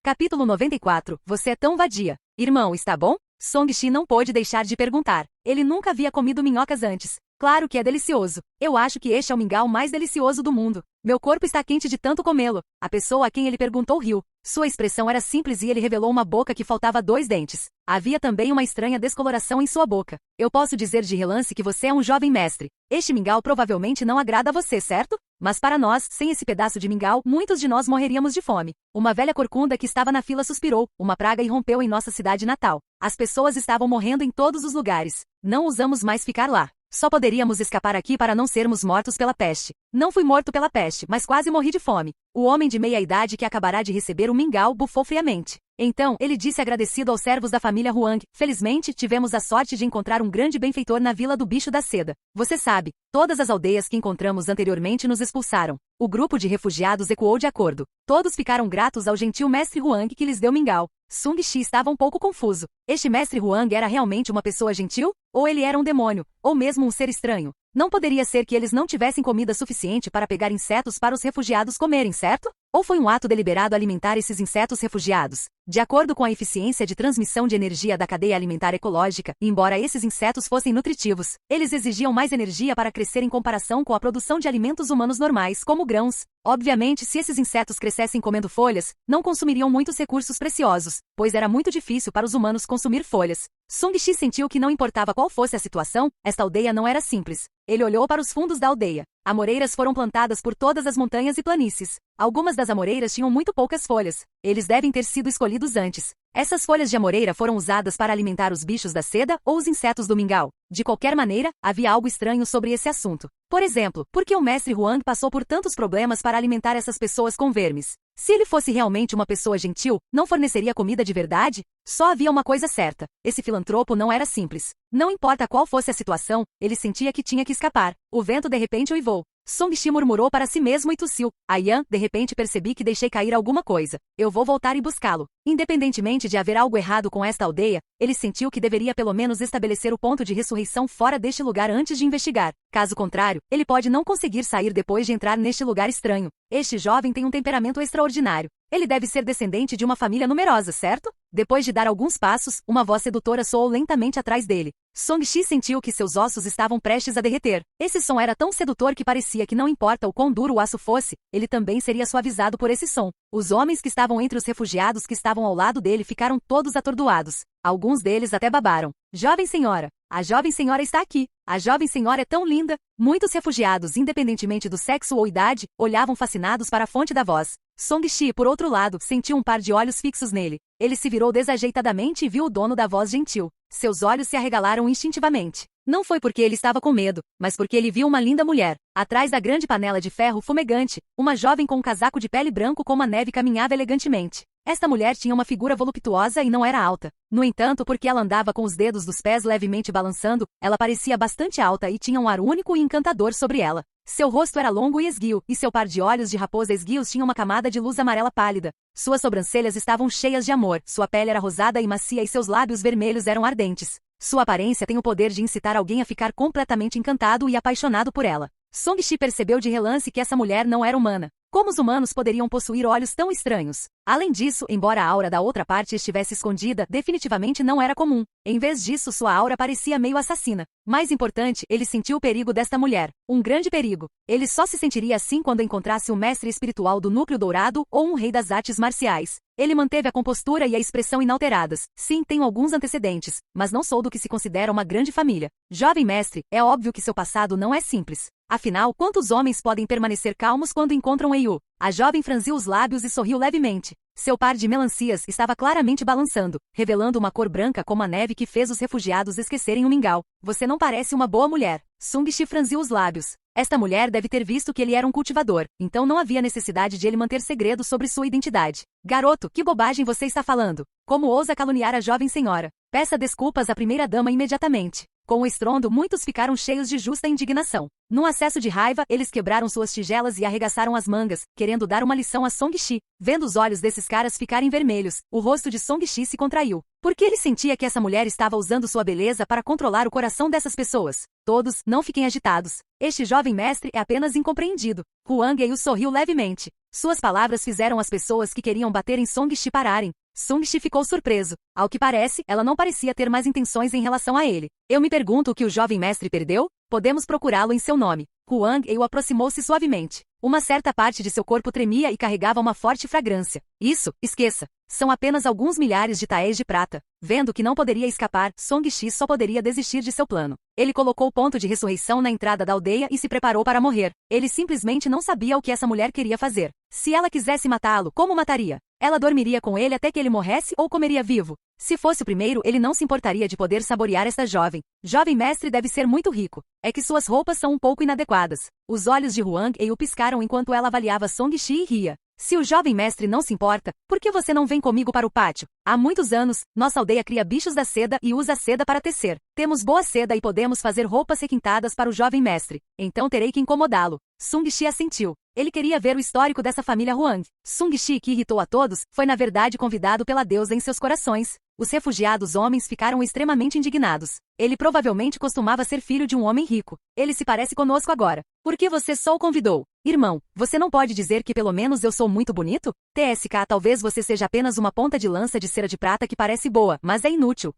Capítulo 94. Você é tão vadia. Irmão, está bom? Song-shi não pôde deixar de perguntar. Ele nunca havia comido minhocas antes. Claro que é delicioso. Eu acho que este é o mingau mais delicioso do mundo. Meu corpo está quente de tanto comê-lo. A pessoa a quem ele perguntou riu. Sua expressão era simples e ele revelou uma boca que faltava 2 dentes. Havia também uma estranha descoloração em sua boca. Eu posso dizer de relance que você é um jovem mestre. Este mingau provavelmente não agrada a você, certo? Mas para nós, sem esse pedaço de mingau, muitos de nós morreríamos de fome. Uma velha corcunda que estava na fila suspirou. Uma praga irrompeu em nossa cidade natal. As pessoas estavam morrendo em todos os lugares. Não ousamos mais ficar lá. Só poderíamos escapar aqui para não sermos mortos pela peste. Não fui morto pela peste, mas quase morri de fome. O homem de meia idade que acabará de receber o mingau bufou friamente. Então, ele disse agradecido aos servos da família Huang. Felizmente, tivemos a sorte de encontrar um grande benfeitor na vila do Bicho da Seda. Você sabe, todas as aldeias que encontramos anteriormente nos expulsaram. O grupo de refugiados ecoou de acordo. Todos ficaram gratos ao gentil mestre Huang que lhes deu mingau. Sung-shi estava um pouco confuso. Este mestre Huang era realmente uma pessoa gentil? Ou ele era um demônio? Ou mesmo um ser estranho? Não poderia ser que eles não tivessem comida suficiente para pegar insetos para os refugiados comerem, certo? Ou foi um ato deliberado alimentar esses insetos refugiados? De acordo com a eficiência de transmissão de energia da cadeia alimentar ecológica, embora esses insetos fossem nutritivos, eles exigiam mais energia para crescer em comparação com a produção de alimentos humanos normais, como grãos. Obviamente, se esses insetos crescessem comendo folhas, não consumiriam muitos recursos preciosos, pois era muito difícil para os humanos consumir folhas. Sung-shi sentiu que não importava qual fosse a situação, esta aldeia não era simples. Ele olhou para os fundos da aldeia. Amoreiras foram plantadas por todas as montanhas e planícies. Algumas das amoreiras tinham muito poucas folhas. Eles devem ter sido escolhidos antes. Essas folhas de amoreira foram usadas para alimentar os bichos da seda ou os insetos do mingau. De qualquer maneira, havia algo estranho sobre esse assunto. Por exemplo, por que o mestre Huang passou por tantos problemas para alimentar essas pessoas com vermes? Se ele fosse realmente uma pessoa gentil, não forneceria comida de verdade? Só havia uma coisa certa. Esse filantropo não era simples. Não importa qual fosse a situação, ele sentia que tinha que escapar. O vento de repente uivou. Song-Shi murmurou para si mesmo e tossiu. Yan, de repente percebi que deixei cair alguma coisa. Eu vou voltar e buscá-lo. Independentemente de haver algo errado com esta aldeia, ele sentiu que deveria pelo menos estabelecer o ponto de ressurreição fora deste lugar antes de investigar. Caso contrário, ele pode não conseguir sair depois de entrar neste lugar estranho. Este jovem tem um temperamento extraordinário. Ele deve ser descendente de uma família numerosa, certo? Depois de dar alguns passos, uma voz sedutora soou lentamente atrás dele. Song-Shi sentiu que seus ossos estavam prestes a derreter. Esse som era tão sedutor que parecia que não importa o quão duro o aço fosse, ele também seria suavizado por esse som. Os homens que estavam entre os refugiados que estavam ao lado dele ficaram todos atordoados. Alguns deles até babaram. Jovem senhora, a jovem senhora está aqui. A jovem senhora é tão linda. Muitos refugiados, independentemente do sexo ou idade, olhavam fascinados para a fonte da voz. Song-Shi, por outro lado, sentiu um par de olhos fixos nele. Ele se virou desajeitadamente e viu o dono da voz gentil. Seus olhos se arregalaram instintivamente. Não foi porque ele estava com medo, mas porque ele viu uma linda mulher. Atrás da grande panela de ferro fumegante, uma jovem com um casaco de pele branco como a neve caminhava elegantemente. Esta mulher tinha uma figura voluptuosa e não era alta. No entanto, porque ela andava com os dedos dos pés levemente balançando, ela parecia bastante alta e tinha um ar único e encantador sobre ela. Seu rosto era longo e esguio, e seu par de olhos de raposa esguios tinha uma camada de luz amarela pálida. Suas sobrancelhas estavam cheias de amor, sua pele era rosada e macia e seus lábios vermelhos eram ardentes. Sua aparência tem o poder de incitar alguém a ficar completamente encantado e apaixonado por ela. Song-Shi percebeu de relance que essa mulher não era humana. Como os humanos poderiam possuir olhos tão estranhos? Além disso, embora a aura da outra parte estivesse escondida, definitivamente não era comum. Em vez disso, sua aura parecia meio assassina. Mais importante, ele sentiu o perigo desta mulher. Um grande perigo. Ele só se sentiria assim quando encontrasse um mestre espiritual do núcleo dourado ou um rei das artes marciais. Ele manteve a compostura e a expressão inalteradas. Sim, tenho alguns antecedentes, mas não sou do que se considera uma grande família. Jovem mestre, é óbvio que seu passado não é simples. Afinal, quantos homens podem permanecer calmos quando encontram Eiyu? A jovem franziu os lábios e sorriu levemente. Seu par de melancias estava claramente balançando, revelando uma cor branca como a neve que fez os refugiados esquecerem o mingau. Você não parece uma boa mulher. Song-Shi franziu os lábios. Esta mulher deve ter visto que ele era um cultivador, então não havia necessidade de ele manter segredo sobre sua identidade. Garoto, que bobagem você está falando? Como ousa caluniar a jovem senhora? Peça desculpas à primeira-dama imediatamente. Com o estrondo, muitos ficaram cheios de justa indignação. Num acesso de raiva, eles quebraram suas tigelas e arregaçaram as mangas, querendo dar uma lição a Song-Shi. Vendo os olhos desses caras ficarem vermelhos, o rosto de Song-Shi se contraiu. Porque ele sentia que essa mulher estava usando sua beleza para controlar o coração dessas pessoas. Todos, não fiquem agitados. Este jovem mestre é apenas incompreendido. Huang Eiyu sorriu levemente. Suas palavras fizeram as pessoas que queriam bater em Song-Shi pararem. Song-Shi ficou surpreso. Ao que parece, ela não parecia ter mais intenções em relação a ele. Eu me pergunto o que o jovem mestre perdeu? Podemos procurá-lo em seu nome. Huang Eiyu aproximou-se suavemente. Uma certa parte de seu corpo tremia e carregava uma forte fragrância. Isso, esqueça. São apenas alguns milhares de taéis de prata. Vendo que não poderia escapar, Song-Shi só poderia desistir de seu plano. Ele colocou o ponto de ressurreição na entrada da aldeia e se preparou para morrer. Ele simplesmente não sabia o que essa mulher queria fazer. Se ela quisesse matá-lo, como mataria? Ela dormiria com ele até que ele morresse ou comeria vivo? Se fosse o primeiro, ele não se importaria de poder saborear esta jovem. Jovem mestre deve ser muito rico. É que suas roupas são um pouco inadequadas. Os olhos de Huang Eiyu piscaram enquanto ela avaliava Song-Shi e ria. Se o jovem mestre não se importa, por que você não vem comigo para o pátio? Há muitos anos, nossa aldeia cria bichos da seda e usa a seda para tecer. Temos boa seda e podemos fazer roupas requintadas para o jovem mestre. Então terei que incomodá-lo. Song-Shi assentiu. Ele queria ver o histórico dessa família Huang. Song-Shi, que irritou a todos, foi na verdade convidado pela deusa em seus corações. Os refugiados homens ficaram extremamente indignados. Ele provavelmente costumava ser filho de um homem rico. Ele se parece conosco agora. Por que você só o convidou? Irmão, você não pode dizer que pelo menos eu sou muito bonito? TSK, talvez você seja apenas uma ponta de lança de cera de prata que parece boa, mas é inútil.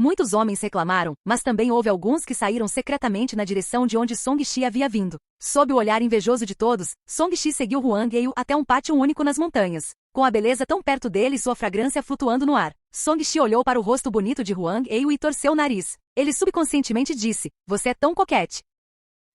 Muitos homens reclamaram, mas também houve alguns que saíram secretamente na direção de onde Song-Shi havia vindo. Sob o olhar invejoso de todos, Song-Shi seguiu Huang Eiyu até um pátio único nas montanhas. Com a beleza tão perto dele e sua fragrância flutuando no ar, Song-Shi olhou para o rosto bonito de Huang Eiyu e torceu o nariz. Ele subconscientemente disse, você é tão coquete.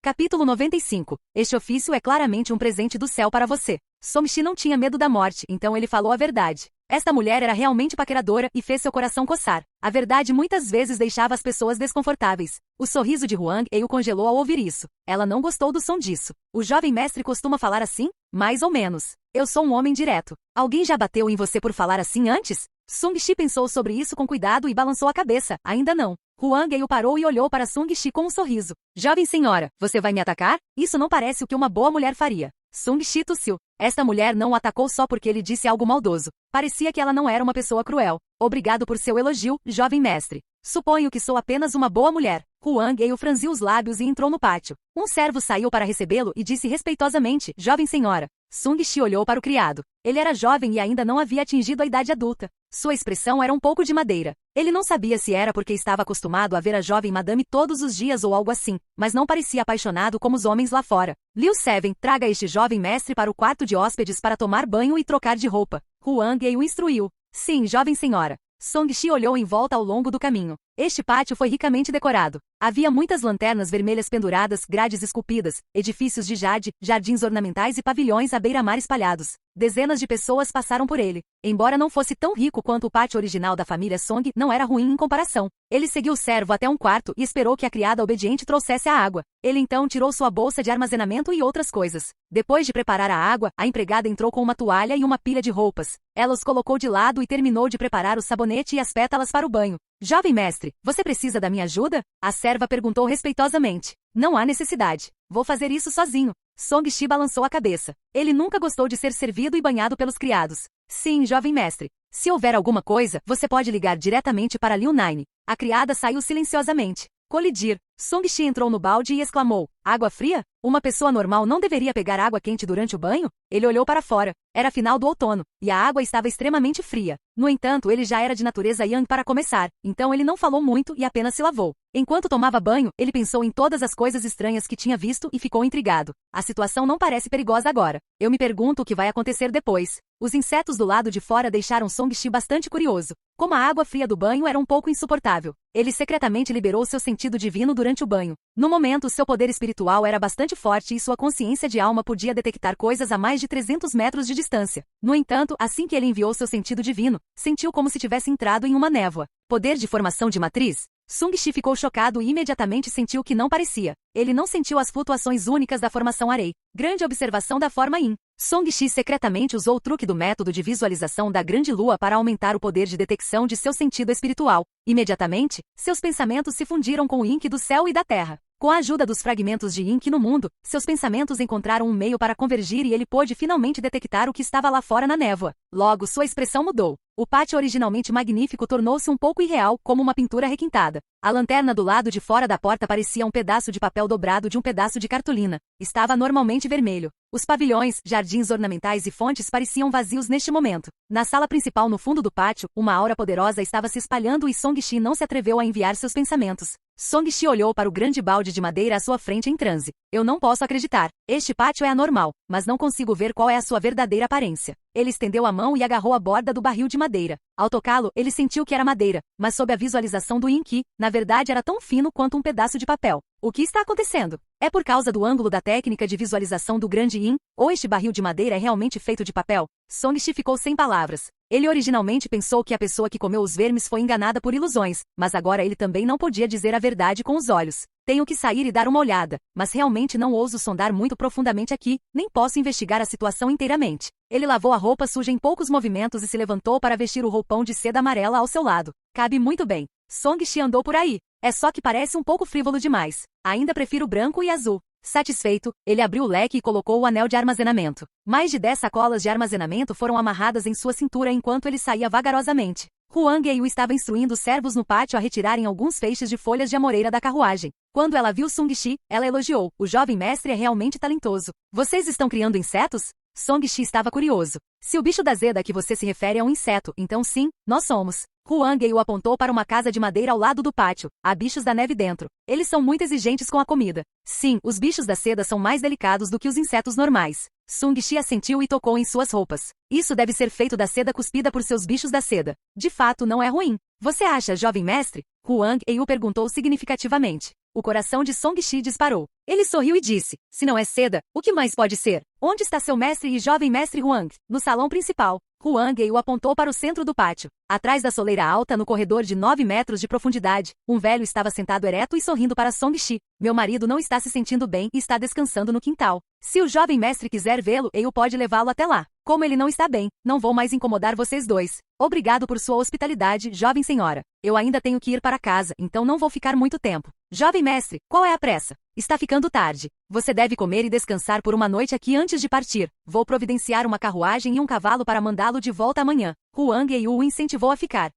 Capítulo 95. Este ofício é claramente um presente do céu para você. Song-shi não tinha medo da morte, então ele falou a verdade. Esta mulher era realmente paqueradora e fez seu coração coçar. A verdade muitas vezes deixava as pessoas desconfortáveis. O sorriso de Huang Ei o congelou ao ouvir isso. Ela não gostou do som disso. O jovem mestre costuma falar assim? Mais ou menos. Eu sou um homem direto. Alguém já bateu em você por falar assim antes? Song-shi pensou sobre isso com cuidado e balançou a cabeça. Ainda não. Huang Ei o parou e olhou para Song-shi com um sorriso. Jovem senhora, você vai me atacar? Isso não parece o que uma boa mulher faria. Song-shi tossiu. Esta mulher não o atacou só porque ele disse algo maldoso. Parecia que ela não era uma pessoa cruel. Obrigado por seu elogio, jovem mestre. Suponho que sou apenas uma boa mulher. Huang Ei franziu os lábios e entrou no pátio. Um servo saiu para recebê-lo e disse respeitosamente, jovem senhora. Song-shi olhou para o criado. Ele era jovem e ainda não havia atingido a idade adulta. Sua expressão era um pouco de madeira. Ele não sabia se era porque estava acostumado a ver a jovem madame todos os dias ou algo assim, mas não parecia apaixonado como os homens lá fora. Liu Seven, traga este jovem mestre para o quarto de hóspedes para tomar banho e trocar de roupa. Huang Ei o instruiu. Sim, jovem senhora. Song-shi olhou em volta ao longo do caminho. Este pátio foi ricamente decorado. Havia muitas lanternas vermelhas penduradas, grades esculpidas, edifícios de jade, jardins ornamentais e pavilhões à beira-mar espalhados. Dezenas de pessoas passaram por ele. Embora não fosse tão rico quanto o pátio original da família Song, não era ruim em comparação. Ele seguiu o servo até um quarto e esperou que a criada obediente trouxesse a água. Ele então tirou sua bolsa de armazenamento e outras coisas. Depois de preparar a água, a empregada entrou com uma toalha e uma pilha de roupas. Ela os colocou de lado e terminou de preparar o sabonete e as pétalas para o banho. Jovem mestre, você precisa da minha ajuda? A serva perguntou respeitosamente. Não há necessidade. Vou fazer isso sozinho. Song-shi balançou a cabeça. Ele nunca gostou de ser servido e banhado pelos criados. Sim, jovem mestre. Se houver alguma coisa, você pode ligar diretamente para Liu Nine. A criada saiu silenciosamente. Colidir. Song-shi entrou no balde e exclamou. Água fria? Uma pessoa normal não deveria pegar água quente durante o banho? Ele olhou para fora. Era final do outono, e a água estava extremamente fria. No entanto, ele já era de natureza yang para começar, então ele não falou muito e apenas se lavou. Enquanto tomava banho, ele pensou em todas as coisas estranhas que tinha visto e ficou intrigado. A situação não parece perigosa agora. Eu me pergunto o que vai acontecer depois. Os insetos do lado de fora deixaram Song-shi bastante curioso. Como a água fria do banho era um pouco insuportável. Ele secretamente liberou seu sentido divino durante o banho. No momento, seu poder espiritual era bastante forte e sua consciência de alma podia detectar coisas a mais de 300 metros de distância. No entanto, assim que ele enviou seu sentido divino, sentiu como se tivesse entrado em uma névoa. Poder de formação de matriz? Song-shi ficou chocado e imediatamente sentiu que não parecia. Ele não sentiu as flutuações únicas da formação Arei. Grande observação da forma Yin. Song-shi secretamente usou o truque do método de visualização da grande lua para aumentar o poder de detecção de seu sentido espiritual. Imediatamente, seus pensamentos se fundiram com o Yin do céu e da terra. Com a ajuda dos fragmentos de Yin no mundo, seus pensamentos encontraram um meio para convergir e ele pôde finalmente detectar o que estava lá fora na névoa. Logo, sua expressão mudou. O pátio originalmente magnífico tornou-se um pouco irreal, como uma pintura requintada. A lanterna do lado de fora da porta parecia um pedaço de papel dobrado de um pedaço de cartolina. Estava normalmente vermelho. Os pavilhões, jardins ornamentais e fontes pareciam vazios neste momento. Na sala principal no fundo do pátio, uma aura poderosa estava se espalhando e Song-shi não se atreveu a enviar seus pensamentos. Song-shi olhou para o grande balde de madeira à sua frente em transe. Eu não posso acreditar. Este pátio é anormal, mas não consigo ver qual é a sua verdadeira aparência. Ele estendeu a mão e agarrou a borda do barril de madeira. Ao tocá-lo, ele sentiu que era madeira, mas sob a visualização do Yin, na verdade era tão fino quanto um pedaço de papel. O que está acontecendo? É por causa do ângulo da técnica de visualização do grande Yin, ou este barril de madeira é realmente feito de papel? Song-shi ficou sem palavras. Ele originalmente pensou que a pessoa que comeu os vermes foi enganada por ilusões, mas agora ele também não podia dizer a verdade com os olhos. Tenho que sair e dar uma olhada, mas realmente não ouso sondar muito profundamente aqui, nem posso investigar a situação inteiramente. Ele lavou a roupa suja em poucos movimentos e se levantou para vestir o roupão de seda amarela ao seu lado. Cabe muito bem. Song-shi andou por aí. É só que parece um pouco frívolo demais. Ainda prefiro branco e azul. Satisfeito, ele abriu o leque e colocou o anel de armazenamento. Mais de 10 sacolas de armazenamento foram amarradas em sua cintura enquanto ele saía vagarosamente. Huang Ei estava instruindo os servos no pátio a retirarem alguns feixes de folhas de amoreira da carruagem. Quando ela viu Song-shi, ela elogiou. O jovem mestre é realmente talentoso. Vocês estão criando insetos? Song-shi estava curioso. Se o bicho da zeda a que você se refere é um inseto, então sim, nós somos. Huang Ei o apontou para uma casa de madeira ao lado do pátio. Há bichos da neve dentro. Eles são muito exigentes com a comida. Sim, os bichos da seda são mais delicados do que os insetos normais. Song-shi assentiu e tocou em suas roupas. Isso deve ser feito da seda cuspida por seus bichos da seda. De fato, não é ruim. Você acha, jovem mestre? Huang Ei o perguntou significativamente. O coração de Song-shi disparou. Ele sorriu e disse, se não é seda, o que mais pode ser? Onde está seu mestre e jovem mestre Huang? No salão principal. Huang Ei o apontou para o centro do pátio. Atrás da soleira alta no corredor de 9 metros de profundidade, um velho estava sentado ereto e sorrindo para Song Shi. Meu marido não está se sentindo bem e está descansando no quintal. Se o jovem mestre quiser vê-lo, Ei pode levá-lo até lá. Como ele não está bem, não vou mais incomodar vocês dois. Obrigado por sua hospitalidade, jovem senhora. Eu ainda tenho que ir para casa, então não vou ficar muito tempo. Jovem mestre, qual é a pressa? Está ficando tarde. Você deve comer e descansar por uma noite aqui antes de partir. Vou providenciar uma carruagem e um cavalo para mandá-lo de volta amanhã. Huang Ei o incentivou a ficar.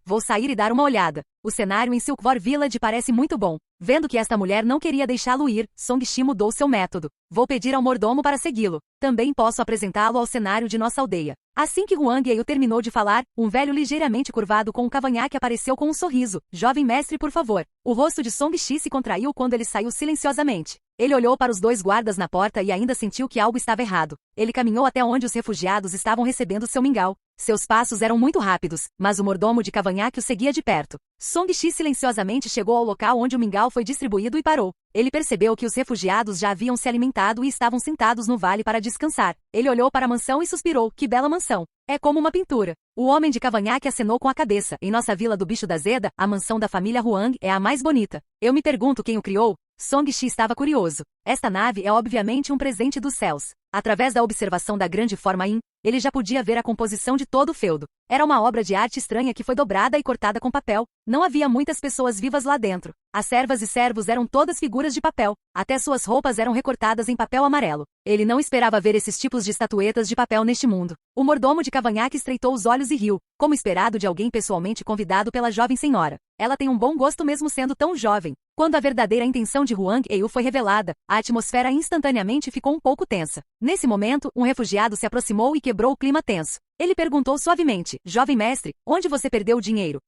Vou sair e dar uma olhada. O cenário em Silkvor Village parece muito bom. Vendo que esta mulher não queria deixá-lo ir, Song Shi mudou seu método. Vou pedir ao mordomo para segui-lo. Também posso apresentá-lo ao cenário de nossa aldeia. Assim que Huang Ei terminou de falar, um velho ligeiramente curvado com um cavanhaque apareceu com um sorriso. Jovem mestre, por favor. O rosto de Song Shi se contraiu quando ele saiu silenciosamente. Ele olhou para os dois guardas na porta e ainda sentiu que algo estava errado. Ele caminhou até onde os refugiados estavam recebendo seu mingau. Seus passos eram muito rápidos, mas o mordomo de cavanhaque o seguia de perto. Song Shi silenciosamente chegou ao local onde o mingau foi distribuído e parou. Ele percebeu que os refugiados já haviam se alimentado e estavam sentados no vale para descansar. Ele olhou para a mansão e suspirou. Que bela mansão! É como uma pintura. O homem de cavanhaque acenou com a cabeça. Em nossa vila do Bicho da Zeda, a mansão da família Huang é a mais bonita. Eu me pergunto quem o criou? Song Shi estava curioso. Esta nave é obviamente um presente dos céus. Através da observação da grande forma Yin, ele já podia ver a composição de todo o feudo. Era uma obra de arte estranha que foi dobrada e cortada com papel. Não havia muitas pessoas vivas lá dentro. As servas e servos eram todas figuras de papel. Até suas roupas eram recortadas em papel amarelo. Ele não esperava ver esses tipos de estatuetas de papel neste mundo. O mordomo de cavanhaque estreitou os olhos e riu, como esperado de alguém pessoalmente convidado pela jovem senhora. Ela tem um bom gosto mesmo sendo tão jovem. Quando a verdadeira intenção de Huang Ei foi revelada, a atmosfera instantaneamente ficou um pouco tensa. Nesse momento, um refugiado se aproximou e quebrou o clima tenso. Ele perguntou suavemente: Jovem mestre, onde você perdeu o dinheiro?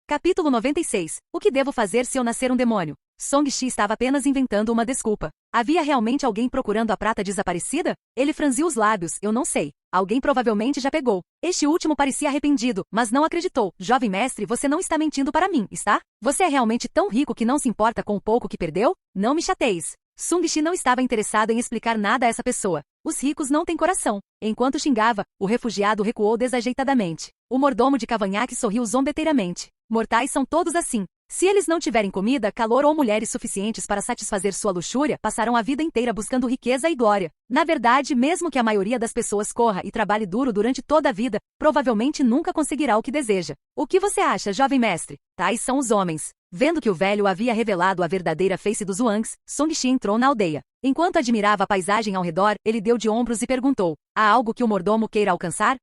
Capítulo 96. O que devo fazer se eu nascer um demônio? Song Shi estava apenas inventando uma desculpa. Havia realmente alguém procurando a prata desaparecida? Ele franziu os lábios. Eu não sei. Alguém provavelmente já pegou. Este último parecia arrependido, mas não acreditou. Jovem mestre, você não está mentindo para mim, está? Você é realmente tão rico que não se importa com o pouco que perdeu? Não me chateis. Song Shi não estava interessado em explicar nada a essa pessoa. Os ricos não têm coração. Enquanto xingava, o refugiado recuou desajeitadamente. O mordomo de cavanhaque sorriu zombeteiramente. Mortais são todos assim. Se eles não tiverem comida, calor ou mulheres suficientes para satisfazer sua luxúria, passarão a vida inteira buscando riqueza e glória. Na verdade, mesmo que a maioria das pessoas corra e trabalhe duro durante toda a vida, provavelmente nunca conseguirá o que deseja. O que você acha, jovem mestre? Tais são os homens. Vendo que o velho havia revelado a verdadeira face dos Wangs, Song Shi entrou na aldeia. Enquanto admirava a paisagem ao redor, ele deu de ombros e perguntou: há algo que o mordomo queira alcançar?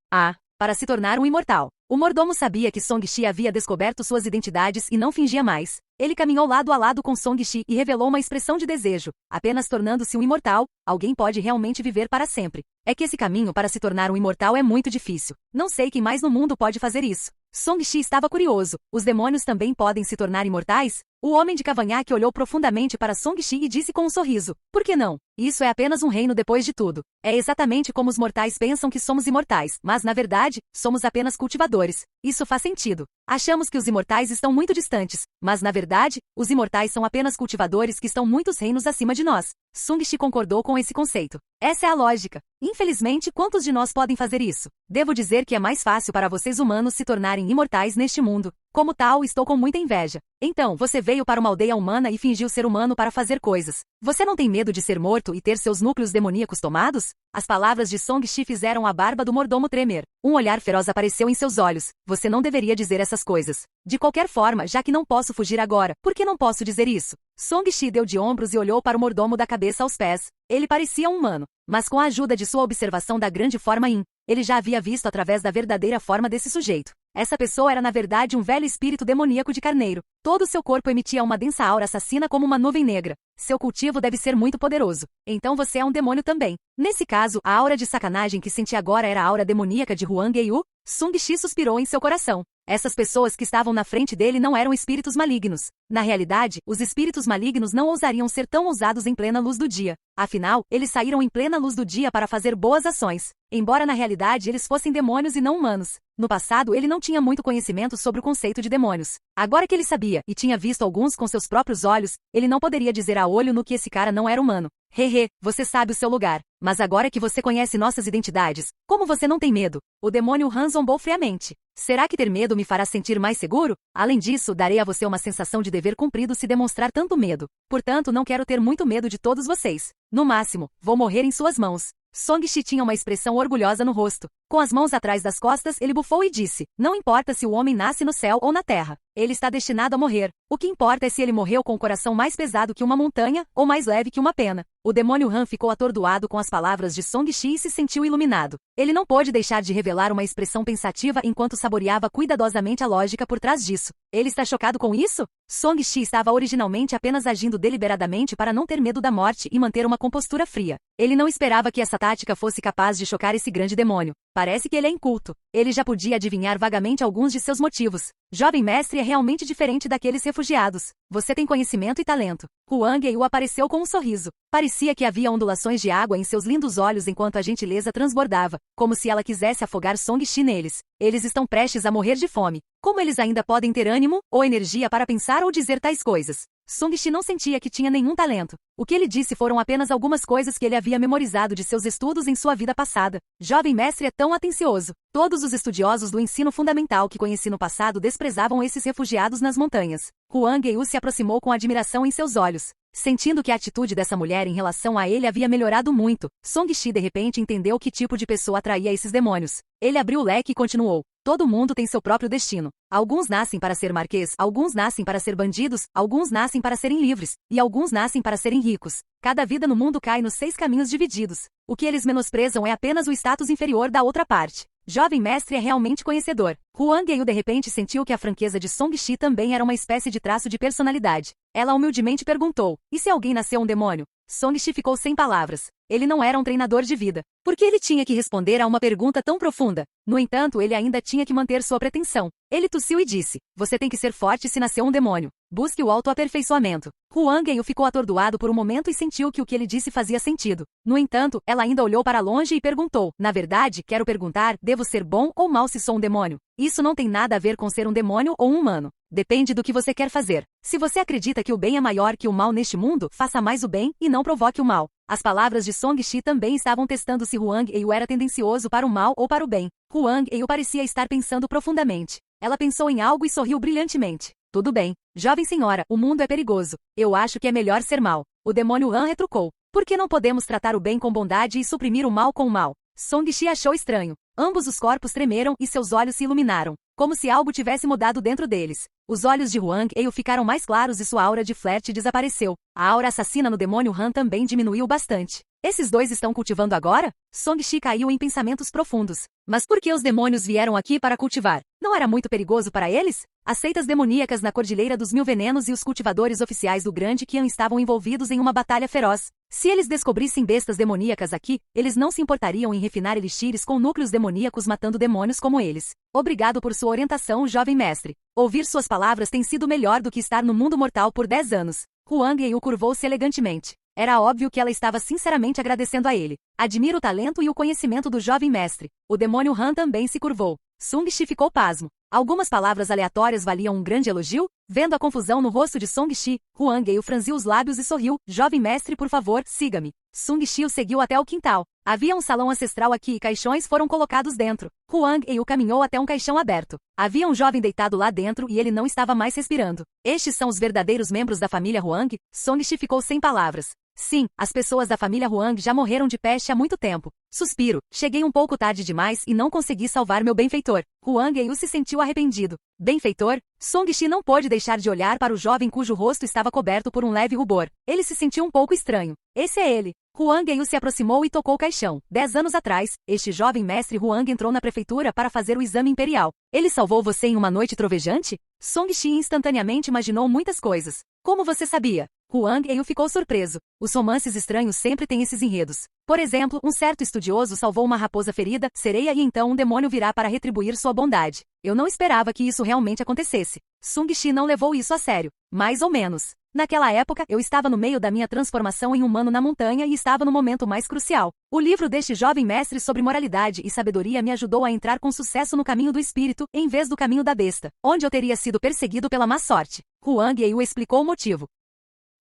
Para se tornar um imortal. O mordomo sabia que Song Shi havia descoberto suas identidades e não fingia mais. Ele caminhou lado a lado com Song Shi e revelou uma expressão de desejo. Apenas tornando-se um imortal, alguém pode realmente viver para sempre. É que esse caminho para se tornar um imortal é muito difícil. Não sei quem mais no mundo pode fazer isso. Song Shi estava curioso. Os demônios também podem se tornar imortais? O homem de cavanhaque olhou profundamente para Song Shi e disse com um sorriso: por que não? Isso é apenas um reino depois de tudo. É exatamente como os mortais pensam que somos imortais, mas na verdade, somos apenas cultivadores. Isso faz sentido. Achamos que os imortais estão muito distantes, mas na verdade, os imortais são apenas cultivadores que estão muitos reinos acima de nós. Song Shi concordou com esse conceito. Essa é a lógica. Infelizmente, quantos de nós podem fazer isso? Devo dizer que é mais fácil para vocês humanos se tornarem imortais neste mundo. Como tal, estou com muita inveja. Então, você veio para uma aldeia humana e fingiu ser humano para fazer coisas. Você não tem medo de ser morto e ter seus núcleos demoníacos tomados? As palavras de Song Shi fizeram a barba do mordomo tremer. Um olhar feroz apareceu em seus olhos. Você não deveria dizer essas coisas. De qualquer forma, já que não posso fugir agora, por que não posso dizer isso? Song Shi deu de ombros e olhou para o mordomo da cabeça aos pés. Ele parecia um humano, mas com a ajuda de sua observação da grande forma Yin, ele já havia visto através da verdadeira forma desse sujeito. Essa pessoa era na verdade um velho espírito demoníaco de carneiro. Todo o seu corpo emitia uma densa aura assassina como uma nuvem negra. Seu cultivo deve ser muito poderoso. Então você é um demônio também. Nesse caso, a aura de sacanagem que senti agora era a aura demoníaca de Huang Ei. Song Shi suspirou em seu coração. Essas pessoas que estavam na frente dele não eram espíritos malignos. Na realidade, os espíritos malignos não ousariam ser tão ousados em plena luz do dia. Afinal, eles saíram em plena luz do dia para fazer boas ações. Embora na realidade eles fossem demônios e não humanos. No passado ele não tinha muito conhecimento sobre o conceito de demônios. Agora que ele sabia e tinha visto alguns com seus próprios olhos, ele não poderia dizer a olho nu que esse cara não era humano. Hehe, você sabe o seu lugar. Mas agora que você conhece nossas identidades, como você não tem medo? O demônio Han zombou friamente. Será que ter medo me fará sentir mais seguro? Além disso, darei a você uma sensação de dever cumprido se demonstrar tanto medo. Portanto, não quero ter muito medo de todos vocês. No máximo, vou morrer em suas mãos. Song-Shi tinha uma expressão orgulhosa no rosto. Com as mãos atrás das costas, ele bufou e disse: não importa se o homem nasce no céu ou na terra. Ele está destinado a morrer. O que importa é se ele morreu com o coração mais pesado que uma montanha ou mais leve que uma pena. O demônio Han ficou atordoado com as palavras de Song-Shi e se sentiu iluminado. Ele não pôde deixar de revelar uma expressão pensativa enquanto saboreava cuidadosamente a lógica por trás disso. Ele está chocado com isso? Song-Shi estava originalmente apenas agindo deliberadamente para não ter medo da morte e manter uma compostura fria. Ele não esperava que essa tática fosse capaz de chocar esse grande demônio. Parece que ele é inculto. Ele já podia adivinhar vagamente alguns de seus motivos. Jovem mestre é realmente diferente daqueles refugiados. Você tem conhecimento e talento. Huang Yu apareceu com um sorriso. Parecia que havia ondulações de água em seus lindos olhos enquanto a gentileza transbordava, como se ela quisesse afogar Song-Shi neles. Eles estão prestes a morrer de fome. Como eles ainda podem ter ânimo ou energia para pensar ou dizer tais coisas? Song-Shi não sentia que tinha nenhum talento. O que ele disse foram apenas algumas coisas que ele havia memorizado de seus estudos em sua vida passada. Jovem mestre é tão atencioso. Todos os estudiosos do ensino fundamental que conheci no passado desprezavam esses refugiados nas montanhas. Huang Yu se aproximou com admiração em seus olhos. Sentindo que a atitude dessa mulher em relação a ele havia melhorado muito, Song-Shi de repente entendeu que tipo de pessoa atraía esses demônios. Ele abriu o leque e continuou. Todo mundo tem seu próprio destino. Alguns nascem para ser marquês, alguns nascem para ser bandidos, alguns nascem para serem livres, e alguns nascem para serem ricos. Cada vida no mundo cai nos 6 caminhos divididos. O que eles menosprezam é apenas o status inferior da outra parte. Jovem mestre é realmente conhecedor. Huang Yu de repente sentiu que a franqueza de Song-Shi também era uma espécie de traço de personalidade. Ela humildemente perguntou: e se alguém nasceu um demônio? Song-Shi ficou sem palavras. Ele não era um treinador de vida. Por que ele tinha que responder a uma pergunta tão profunda? No entanto, ele ainda tinha que manter sua pretensão. Ele tossiu e disse: você tem que ser forte se nasceu um demônio. Busque o autoaperfeiçoamento. Huang Yu ficou atordoado por um momento e sentiu que o que ele disse fazia sentido. No entanto, ela ainda olhou para longe e perguntou: na verdade, quero perguntar, devo ser bom ou mal se sou um demônio? Isso não tem nada a ver com ser um demônio ou um humano. Depende do que você quer fazer. Se você acredita que o bem é maior que o mal neste mundo, faça mais o bem e não provoque o mal. As palavras de Song-Shi também estavam testando se Huang Yu era tendencioso para o mal ou para o bem. Huang Yu parecia estar pensando profundamente. Ela pensou em algo e sorriu brilhantemente. Tudo bem. Jovem senhora, o mundo é perigoso. Eu acho que é melhor ser mal. O demônio Han retrucou. Por que não podemos tratar o bem com bondade e suprimir o mal com o mal? Song-Shi achou estranho. Ambos os corpos tremeram e seus olhos se iluminaram, como se algo tivesse mudado dentro deles. Os olhos de Huang Yu ficaram mais claros e sua aura de flerte desapareceu. A aura assassina no demônio Han também diminuiu bastante. Esses dois estão cultivando agora? Song-Shi caiu em pensamentos profundos. Mas por que os demônios vieram aqui para cultivar? Não era muito perigoso para eles? As seitas demoníacas na Cordilheira dos Mil Venenos e os cultivadores oficiais do Grande Qian estavam envolvidos em uma batalha feroz. Se eles descobrissem bestas demoníacas aqui, eles não se importariam em refinar elixires com núcleos demoníacos matando demônios como eles. Obrigado por sua orientação, jovem mestre. Ouvir suas palavras tem sido melhor do que estar no mundo mortal por 10 anos. Huang Yu curvou-se elegantemente. Era óbvio que ela estava sinceramente agradecendo a ele. Admiro o talento e o conhecimento do jovem mestre. O demônio Han também se curvou. Song-Shi ficou pasmo. Algumas palavras aleatórias valiam um grande elogio? Vendo a confusão no rosto de Song-Shi, Huang Yu franziu os lábios e sorriu. Jovem mestre, por favor, siga-me. Song-Shi o seguiu até o quintal. Havia um salão ancestral aqui e caixões foram colocados dentro. Huang Yu caminhou até um caixão aberto. Havia um jovem deitado lá dentro e ele não estava mais respirando. Estes são os verdadeiros membros da família Huang? Song-Shi ficou sem palavras. Sim, as pessoas da família Huang já morreram de peste há muito tempo. Suspiro. Cheguei um pouco tarde demais e não consegui salvar meu benfeitor. Huang Yu se sentiu arrependido. Benfeitor? Song-Shi não pôde deixar de olhar para o jovem cujo rosto estava coberto por um leve rubor. Ele se sentiu um pouco estranho. Esse é ele. Huang Yu se aproximou e tocou o caixão. 10 anos atrás, este jovem mestre Huang entrou na prefeitura para fazer o exame imperial. Ele salvou você em uma noite trovejante? Song-Shi instantaneamente imaginou muitas coisas. Como você sabia? Huang Yu ficou surpreso. Os romances estranhos sempre têm esses enredos. Por exemplo, um certo estudioso salvou uma raposa ferida, sereia e então um demônio virá para retribuir sua bondade. Eu não esperava que isso realmente acontecesse. Sung Shi não levou isso a sério. Mais ou menos. Naquela época, eu estava no meio da minha transformação em humano na montanha e estava no momento mais crucial. O livro deste jovem mestre sobre moralidade e sabedoria me ajudou a entrar com sucesso no caminho do espírito, em vez do caminho da besta, onde eu teria sido perseguido pela má sorte. Huang Yiu explicou o motivo.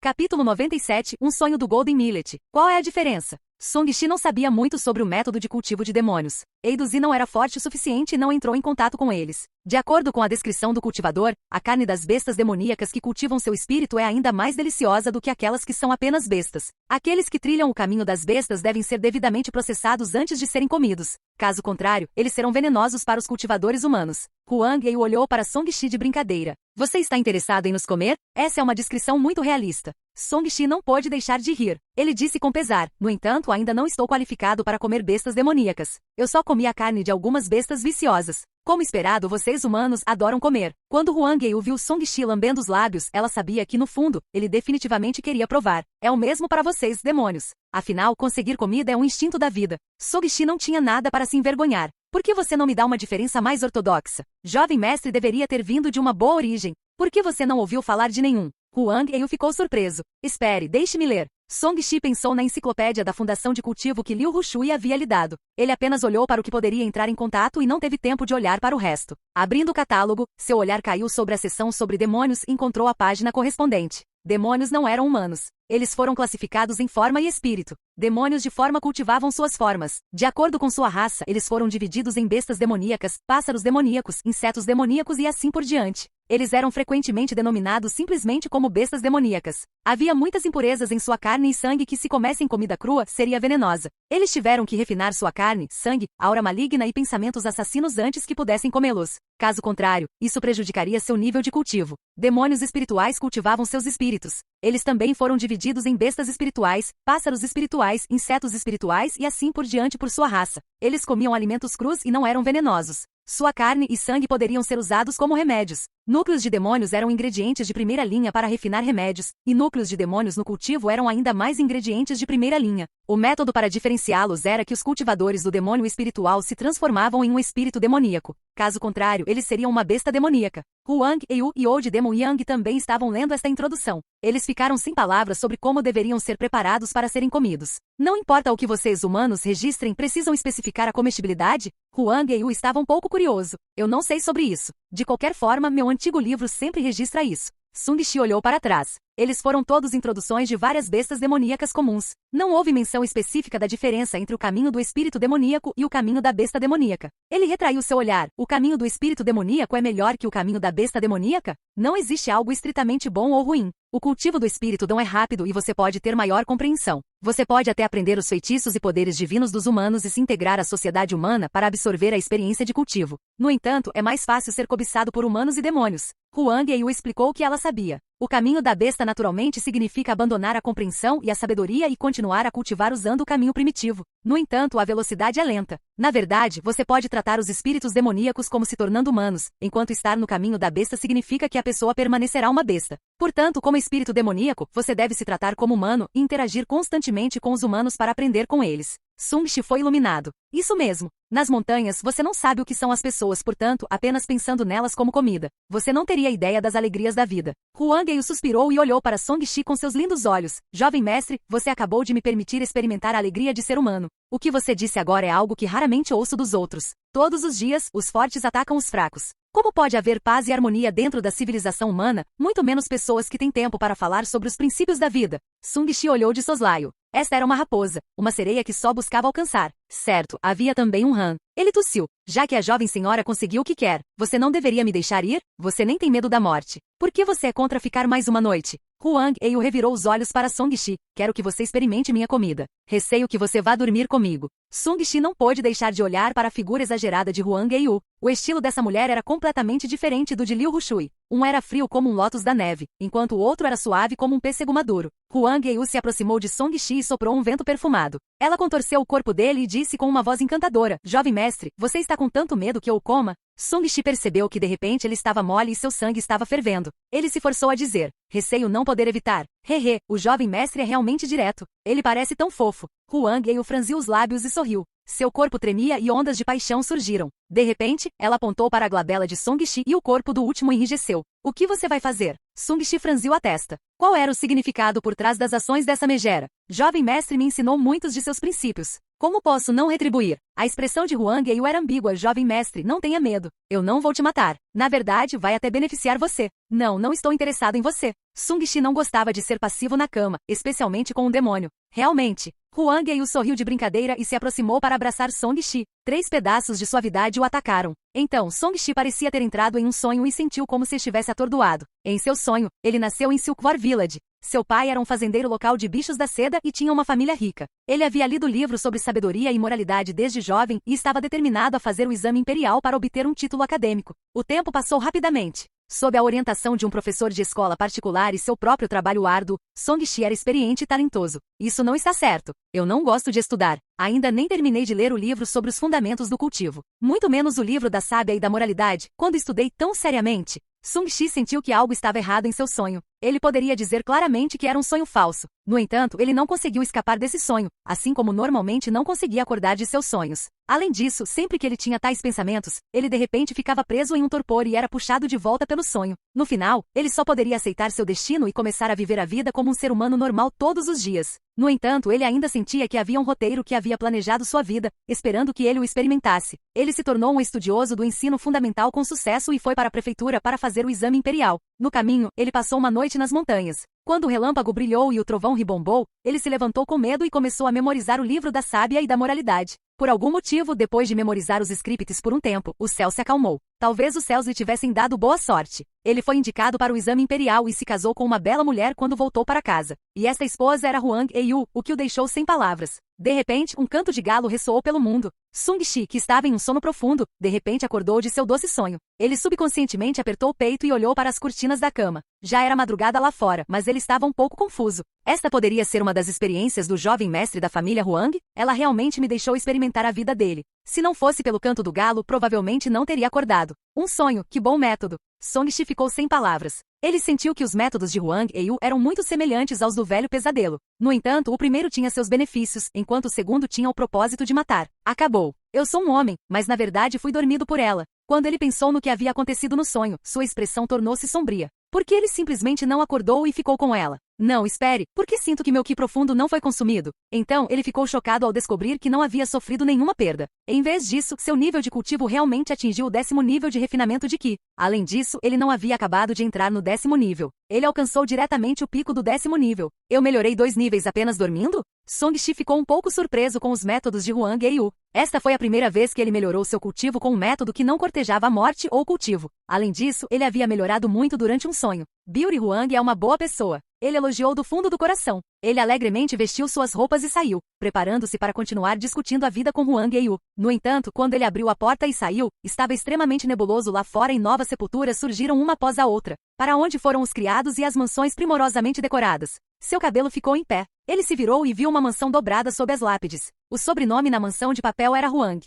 Capítulo 97 Um sonho do Golden Millet. Qual é a diferença? Sung Shi não sabia muito sobre o método de cultivo de demônios. Eiduzi não era forte o suficiente e não entrou em contato com eles. De acordo com a descrição do cultivador, a carne das bestas demoníacas que cultivam seu espírito é ainda mais deliciosa do que aquelas que são apenas bestas. Aqueles que trilham o caminho das bestas devem ser devidamente processados antes de serem comidos. Caso contrário, eles serão venenosos para os cultivadores humanos. Huang Yiu olhou para Song Shi de brincadeira. Você está interessado em nos comer? Essa é uma descrição muito realista. Song Shi não pôde deixar de rir. Ele disse com pesar, no entanto, ainda não estou qualificado para comer bestas demoníacas. Eu só comi a carne de algumas bestas viciosas. Como esperado, vocês humanos adoram comer. Quando Huang Yiu viu Song Shi lambendo os lábios, ela sabia que, no fundo, ele definitivamente queria provar. É o mesmo para vocês, demônios. Afinal, conseguir comida é um instinto da vida. Song Shi não tinha nada para se envergonhar. Por que você não me dá uma diferença mais ortodoxa? Jovem mestre deveria ter vindo de uma boa origem. Por que você não ouviu falar de nenhum? Huang Yiu ficou surpreso. Espere, deixe-me ler. Song Shi pensou na enciclopédia da Fundação de Cultivo que Liu Rushui havia lhe dado. Ele apenas olhou para o que poderia entrar em contato e não teve tempo de olhar para o resto. Abrindo o catálogo, seu olhar caiu sobre a seção sobre demônios e encontrou a página correspondente. Demônios não eram humanos. Eles foram classificados em forma e espírito. Demônios de forma cultivavam suas formas. De acordo com sua raça, eles foram divididos em bestas demoníacas, pássaros demoníacos, insetos demoníacos e assim por diante. Eles eram frequentemente denominados simplesmente como bestas demoníacas. Havia muitas impurezas em sua carne e sangue que, se comessem comida crua, seria venenosa. Eles tiveram que refinar sua carne, sangue, aura maligna e pensamentos assassinos antes que pudessem comê-los. Caso contrário, isso prejudicaria seu nível de cultivo. Demônios espirituais cultivavam seus espíritos. Eles também foram divididos em bestas espirituais, pássaros espirituais, insetos espirituais e assim por diante por sua raça. Eles comiam alimentos crus e não eram venenosos. Sua carne e sangue poderiam ser usados como remédios. Núcleos de demônios eram ingredientes de primeira linha para refinar remédios, e núcleos de demônios no cultivo eram ainda mais ingredientes de primeira linha. O método para diferenciá-los era que os cultivadores do demônio espiritual se transformavam em um espírito demoníaco. Caso contrário, eles seriam uma besta demoníaca. Huang Yiu e Old Demon Yang também estavam lendo esta introdução. Eles ficaram sem palavras sobre como deveriam ser preparados para serem comidos. Não importa o que vocês humanos registrem, precisam especificar a comestibilidade? Huang Yiu estava um pouco curioso. Eu não sei sobre isso. De qualquer forma, meu antigo livro sempre registra isso. Sung Shi olhou para trás. Eles foram todos introduções de várias bestas demoníacas comuns. Não houve menção específica da diferença entre o caminho do espírito demoníaco e o caminho da besta demoníaca. Ele retraiu seu olhar. O caminho do espírito demoníaco é melhor que o caminho da besta demoníaca? Não existe algo estritamente bom ou ruim. O cultivo do espírito dom é rápido e você pode ter maior compreensão. Você pode até aprender os feitiços e poderes divinos dos humanos e se integrar à sociedade humana para absorver a experiência de cultivo. No entanto, é mais fácil ser cobiçado por humanos e demônios. Huang Yiu explicou o que ela sabia. O caminho da besta naturalmente significa abandonar a compreensão e a sabedoria e continuar a cultivar usando o caminho primitivo. No entanto, a velocidade é lenta. Na verdade, você pode tratar os espíritos demoníacos como se tornando humanos, enquanto estar no caminho da besta significa que a pessoa permanecerá uma besta. Portanto, como espírito demoníaco, você deve se tratar como humano e interagir constantemente com os humanos para aprender com eles. Sung Shi foi iluminado. Isso mesmo. Nas montanhas, você não sabe o que são as pessoas, portanto, apenas pensando nelas como comida. Você não teria ideia das alegrias da vida. Huang Yiu suspirou e olhou para Song Shi com seus lindos olhos. Jovem mestre, você acabou de me permitir experimentar a alegria de ser humano. O que você disse agora é algo que raramente ouço dos outros. Todos os dias, os fortes atacam os fracos. Como pode haver paz e harmonia dentro da civilização humana, muito menos pessoas que têm tempo para falar sobre os princípios da vida? Sung Shi olhou de soslaio. Esta era uma raposa, uma sereia que só buscava alcançar. Certo, havia também um rã. Ele tossiu. Já que a jovem senhora conseguiu o que quer, você não deveria me deixar ir? Você nem tem medo da morte. Por que você é contra ficar mais uma noite? Huang Yiu revirou os olhos para Song Shi. Quero que você experimente minha comida. Receio que você vá dormir comigo. Sung Shi não pôde deixar de olhar para a figura exagerada de Huang Yiu. O estilo dessa mulher era completamente diferente do de Liu Rushui. Um era frio como um lótus da neve, enquanto o outro era suave como um pêssego maduro. Huang Yiu se aproximou de Song Shi e soprou um vento perfumado. Ela contorceu o corpo dele e disse com uma voz encantadora: Jovem mestre, você está com tanto medo que eu o coma? Sung Shi percebeu que de repente ele estava mole e seu sangue estava fervendo. Ele se forçou a dizer: Receio não poder evitar. Hehe, o jovem mestre é realmente direto. Ele parece tão fofo. Huang Ei franziu os lábios e sorriu. Seu corpo tremia e ondas de paixão surgiram. De repente, ela apontou para a glabela de Song Shi e o corpo do último enrijeceu. O que você vai fazer? Song Shi franziu a testa. Qual era o significado por trás das ações dessa megera? Jovem mestre me ensinou muitos de seus princípios. Como posso não retribuir? A expressão de Huang Ei era ambígua. Jovem mestre, não tenha medo. Eu não vou te matar. Na verdade, vai até beneficiar você. Não estou interessado em você. Song Shi não gostava de ser passivo na cama, especialmente com um demônio. Realmente. Huang Ei sorriu de brincadeira e se aproximou para abraçar Song Shi. 3 pedaços de suavidade o atacaram. Então, Song Shi parecia ter entrado em um sonho e sentiu como se estivesse atordoado. Em seu sonho, ele nasceu em Silkvar Village. Seu pai era um fazendeiro local de bichos da seda e tinha uma família rica. Ele havia lido livros sobre sabedoria e moralidade desde jovem e estava determinado a fazer o exame imperial para obter um título acadêmico. O tempo passou rapidamente. Sob a orientação de um professor de escola particular e seu próprio trabalho árduo, Song Shi era experiente e talentoso. Isso não está certo. Eu não gosto de estudar. Ainda nem terminei de ler o livro sobre os fundamentos do cultivo. Muito menos o livro da sábia e da moralidade. Quando estudei tão seriamente, Song Shi sentiu que algo estava errado em seu sonho. Ele poderia dizer claramente que era um sonho falso. No entanto, ele não conseguiu escapar desse sonho, assim como normalmente não conseguia acordar de seus sonhos. Além disso, sempre que ele tinha tais pensamentos, ele de repente ficava preso em um torpor e era puxado de volta pelo sonho. No final, ele só poderia aceitar seu destino e começar a viver a vida como um ser humano normal todos os dias. No entanto, ele ainda sentia que havia um roteiro que havia planejado sua vida, esperando que ele o experimentasse. Ele se tornou um estudioso do ensino fundamental com sucesso e foi para a prefeitura para fazer o exame imperial. No caminho, ele passou uma noite nas montanhas. Quando o relâmpago brilhou e o trovão ribombou, ele se levantou com medo e começou a memorizar o livro da sábia e da moralidade. Por algum motivo, depois de memorizar os scripts por um tempo, o céu se acalmou. Talvez os céus lhe tivessem dado boa sorte. Ele foi indicado para o exame imperial e se casou com uma bela mulher quando voltou para casa. E esta esposa era Huang Ei, o que o deixou sem palavras. De repente, um canto de galo ressoou pelo mundo. Song Shi, que estava em um sono profundo, de repente acordou de seu doce sonho. Ele subconscientemente apertou o peito e olhou para as cortinas da cama. Já era madrugada lá fora, mas ele estava um pouco confuso. Esta poderia ser uma das experiências do jovem mestre da família Huang? Ela realmente me deixou experimentar a vida dele. Se não fosse pelo canto do galo, provavelmente não teria acordado. Um sonho, que bom método. Song Shi ficou sem palavras. Ele sentiu que os métodos de Huang Ei eram muito semelhantes aos do velho pesadelo. No entanto, o primeiro tinha seus benefícios, enquanto o segundo tinha o propósito de matar. Acabou. Eu sou um homem, mas na verdade fui dormido por ela. Quando ele pensou no que havia acontecido no sonho, sua expressão tornou-se sombria. Por que ele simplesmente não acordou e ficou com ela? Não, espere, porque sinto que meu Ki profundo não foi consumido. Então, ele ficou chocado ao descobrir que não havia sofrido nenhuma perda. Em vez disso, seu nível de cultivo realmente atingiu o 10º nível de refinamento de Ki. Além disso, ele não havia acabado de entrar no 10º nível. Ele alcançou diretamente o pico do 10º nível. Eu melhorei 2 níveis apenas dormindo? Song Shi ficou um pouco surpreso com os métodos de Huang Ei. Esta foi a primeira vez que ele melhorou seu cultivo com um método que não cortejava a morte ou cultivo. Além disso, ele havia melhorado muito durante um sonho. Beauty Huang é uma boa pessoa. Ele elogiou do fundo do coração. Ele alegremente vestiu suas roupas e saiu, preparando-se para continuar discutindo a vida com Huang Ei. No entanto, quando ele abriu a porta e saiu, estava extremamente nebuloso lá fora e novas sepulturas surgiram uma após a outra. Para onde foram os criados e as mansões primorosamente decoradas? Seu cabelo ficou em pé. Ele se virou e viu uma mansão dobrada sob as lápides. O sobrenome na mansão de papel era Huang.